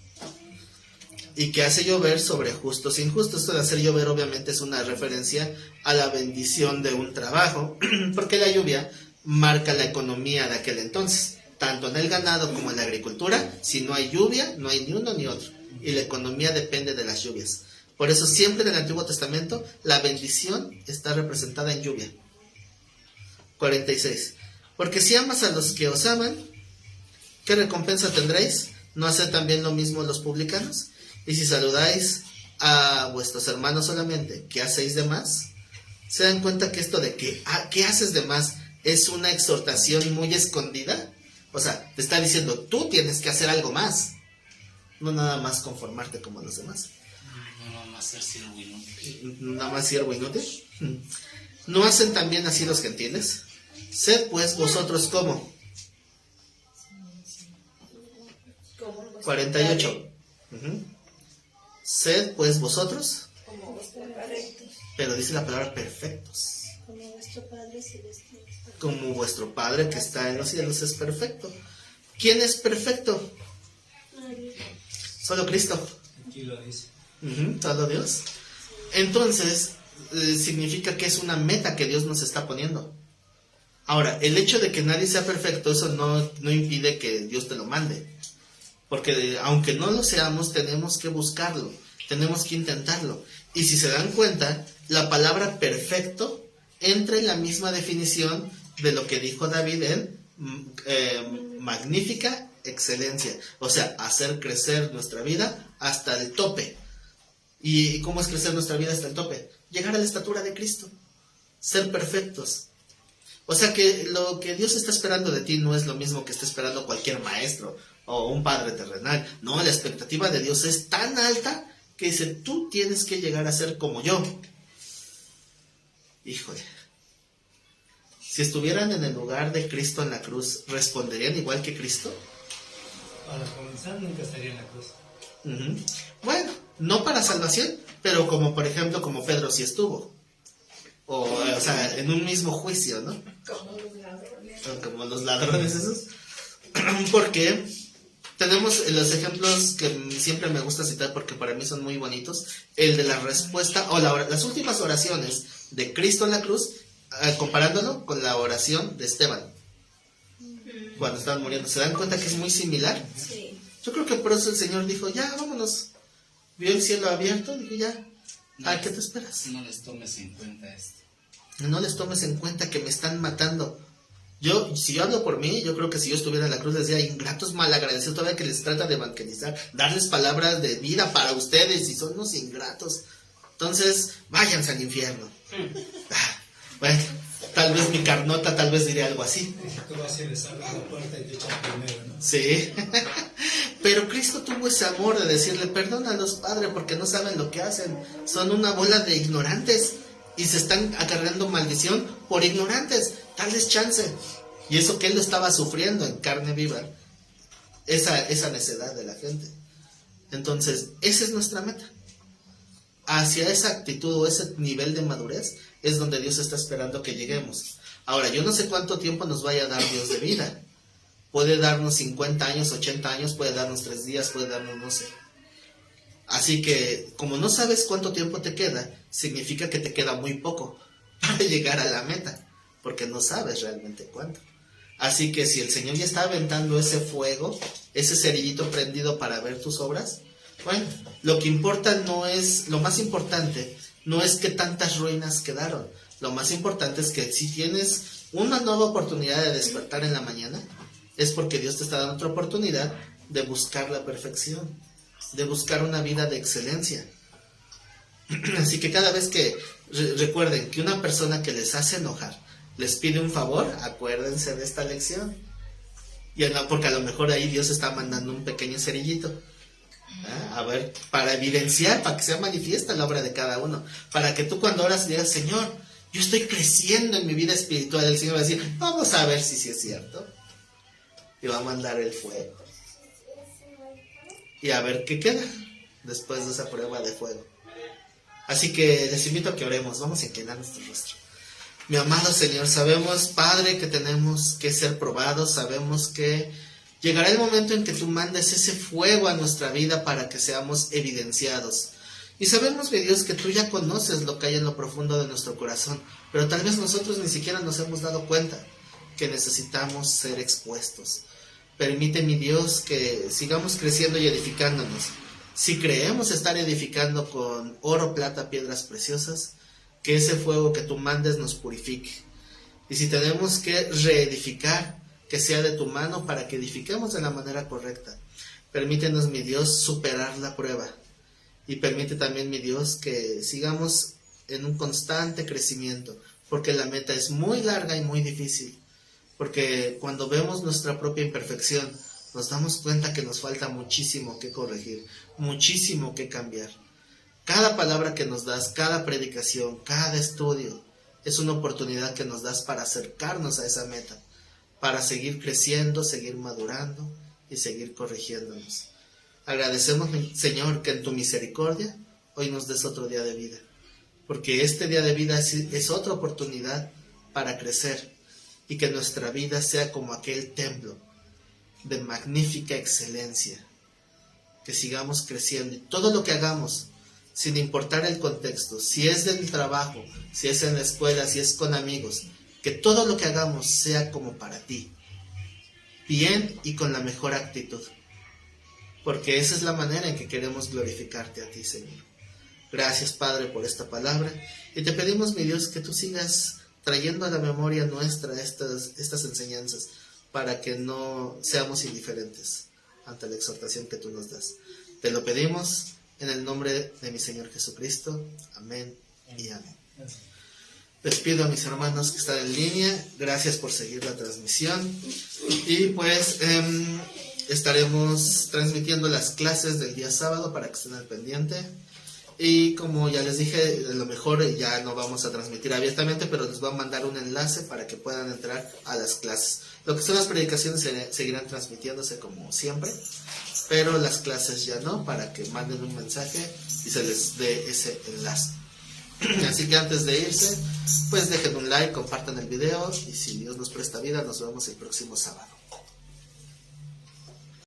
Y que hace llover sobre justos e injustos. Esto de hacer llover obviamente es una referencia a la bendición de un trabajo, porque la lluvia marca la economía de aquel entonces, tanto en el ganado como en la agricultura. Si no hay lluvia, no hay ni uno ni otro, y la economía depende de las lluvias. Por eso siempre en el Antiguo Testamento la bendición está representada en lluvia. 46. Porque si amas a los que os aman, ¿qué recompensa tendréis? ¿No haced también lo mismo los publicanos? Y si saludáis a vuestros hermanos solamente, ¿qué hacéis de más? ¿Se dan cuenta que esto de ¿qué haces de más? Es una exhortación muy escondida. O sea, te está diciendo, tú tienes que hacer algo más, no nada más conformarte como los demás. No nada más ser siervo inútil. Nada más siervo inútil. ¿No hacen también así los gentiles? Sed pues vosotros como. 48. Sed pues vosotros, pero dice la palabra perfectos, como vuestro Padre celestial. como vuestro Padre que está en los cielos es perfecto. ¿Quién es perfecto? Solo Cristo. Aquí lo dice. Solo Dios. Entonces, significa que es una meta que Dios nos está poniendo. Ahora, el hecho de que nadie sea perfecto, eso no impide que Dios te lo mande. Porque aunque no lo seamos, tenemos que buscarlo, tenemos que intentarlo. Y si se dan cuenta, la palabra perfecto entra en la misma definición de lo que dijo David en magnífica excelencia. O sea, hacer crecer nuestra vida hasta el tope. ¿Y cómo es crecer nuestra vida hasta el tope? Llegar a la estatura de Cristo, ser perfectos. O sea que lo que Dios está esperando de ti no es lo mismo que está esperando cualquier maestro o un padre terrenal. No, la expectativa de Dios es tan alta que dice, tú tienes que llegar a ser como yo. Híjole. Si estuvieran en el lugar de Cristo en la cruz, ¿responderían igual que Cristo? Para comenzar, nunca estaría en la cruz. Bueno, no para salvación, pero como por ejemplo, como Pedro sí estuvo. O sea, en un mismo juicio, ¿no? Como los ladrones. Como los ladrones esos. Porque tenemos los ejemplos que siempre me gusta citar porque para mí son muy bonitos. El de la respuesta, o las últimas oraciones de Cristo en la cruz, comparándolo con la oración de Esteban. Cuando estaban muriendo. ¿Se dan cuenta que es muy similar? Sí. Yo creo que por eso el Señor dijo, ya, vámonos. Vio el cielo abierto, dijo, ya, ¿a qué te esperas? No les tomes en cuenta esto. No les tomes en cuenta que me están matando. Si yo hablo por mí, yo creo que si yo estuviera en la cruz les decía, ingratos malagradecidos, todavía que les trata de evangelizar, darles palabras de vida para ustedes y son unos ingratos. Entonces, váyanse al infierno. Bueno, tal vez mi carnota, tal vez diré algo así. Tú vas y les abres la puerta y te echan primero, ¿no? Sí. Pero Cristo tuvo ese amor de decirle, perdónalos, Padre, porque no saben lo que hacen. Son una bola de ignorantes y se están acarreando maldición por ignorantes. Darles chance. Y eso que él lo estaba sufriendo en carne viva, esa necedad de la gente. Entonces, esa es nuestra meta. Hacia esa actitud o ese nivel de madurez es donde Dios está esperando que lleguemos. Ahora, yo no sé cuánto tiempo nos vaya a dar Dios de vida. Puede darnos 50 años, 80 años, puede darnos 3 días, puede darnos no sé. Así que, como no sabes cuánto tiempo te queda, significa que te queda muy poco para llegar a la meta, porque no sabes realmente cuánto. Así que si el Señor ya está aventando ese fuego, ese cerillito prendido para ver tus obras, bueno, lo más importante no es que tantas ruinas quedaron. Lo más importante es que si tienes una nueva oportunidad de despertar en la mañana, es porque Dios te está dando otra oportunidad de buscar la perfección, de buscar una vida de excelencia. Así que cada vez que recuerden que una persona que les hace enojar les pide un favor, acuérdense de esta lección. Porque a lo mejor ahí Dios está mandando un pequeño cerillito. A ver, para evidenciar, para que sea manifiesta la obra de cada uno. Para que tú cuando oras digas, Señor, yo estoy creciendo en mi vida espiritual. El Señor va a decir, vamos a ver si sí es cierto. Y va a mandar el fuego. Y a ver qué queda después de esa prueba de fuego. Así que les invito a que oremos. Vamos a inclinar nuestro rostro. Mi amado Señor, sabemos, Padre, que tenemos que ser probados. Sabemos que llegará el momento en que tú mandes ese fuego a nuestra vida para que seamos evidenciados. Y sabemos, mi Dios, que tú ya conoces lo que hay en lo profundo de nuestro corazón. Pero tal vez nosotros ni siquiera nos hemos dado cuenta que necesitamos ser expuestos. Permite, mi Dios, que sigamos creciendo y edificándonos. Si creemos estar edificando con oro, plata, piedras preciosas, que ese fuego que tú mandes nos purifique. Y si tenemos que reedificar, que sea de tu mano para que edifiquemos de la manera correcta. Permítenos, mi Dios, superar la prueba. Y permite también, mi Dios, que sigamos en un constante crecimiento, porque la meta es muy larga y muy difícil. Porque cuando vemos nuestra propia imperfección, nos damos cuenta que nos falta muchísimo que corregir, muchísimo que cambiar. Cada palabra que nos das, cada predicación, cada estudio, es una oportunidad que nos das para acercarnos a esa meta, para seguir creciendo, seguir madurando y seguir corrigiéndonos. Agradecemos, Señor, que en tu misericordia hoy nos des otro día de vida, porque este día de vida es otra oportunidad para crecer y que nuestra vida sea como aquel templo de magnífica excelencia, que sigamos creciendo y todo lo que hagamos, sin importar el contexto, si es del trabajo, si es en la escuela, si es con amigos, Que todo lo que hagamos sea como para ti, bien y con la mejor actitud, porque esa es la manera en que queremos glorificarte a ti, Señor. Gracias, Padre, por esta palabra, y te pedimos, mi Dios, que tú sigas trayendo a la memoria nuestra estas enseñanzas, para que no seamos indiferentes ante la exhortación que tú nos das. Te lo pedimos en el nombre de mi Señor Jesucristo. Amén y amén. Les pido a mis hermanos que están en línea, gracias por seguir la transmisión, y pues estaremos transmitiendo las clases del día sábado para que estén al pendiente. Y como ya les dije, a lo mejor ya no vamos a transmitir abiertamente, pero les voy a mandar un enlace para que puedan entrar a las clases. Lo que son las predicaciones seguirán transmitiéndose como siempre, pero las clases ya no, para que manden un mensaje y se les dé ese enlace. Así que antes de irse, pues dejen un like, compartan el video, y si Dios nos presta vida, nos vemos el próximo sábado.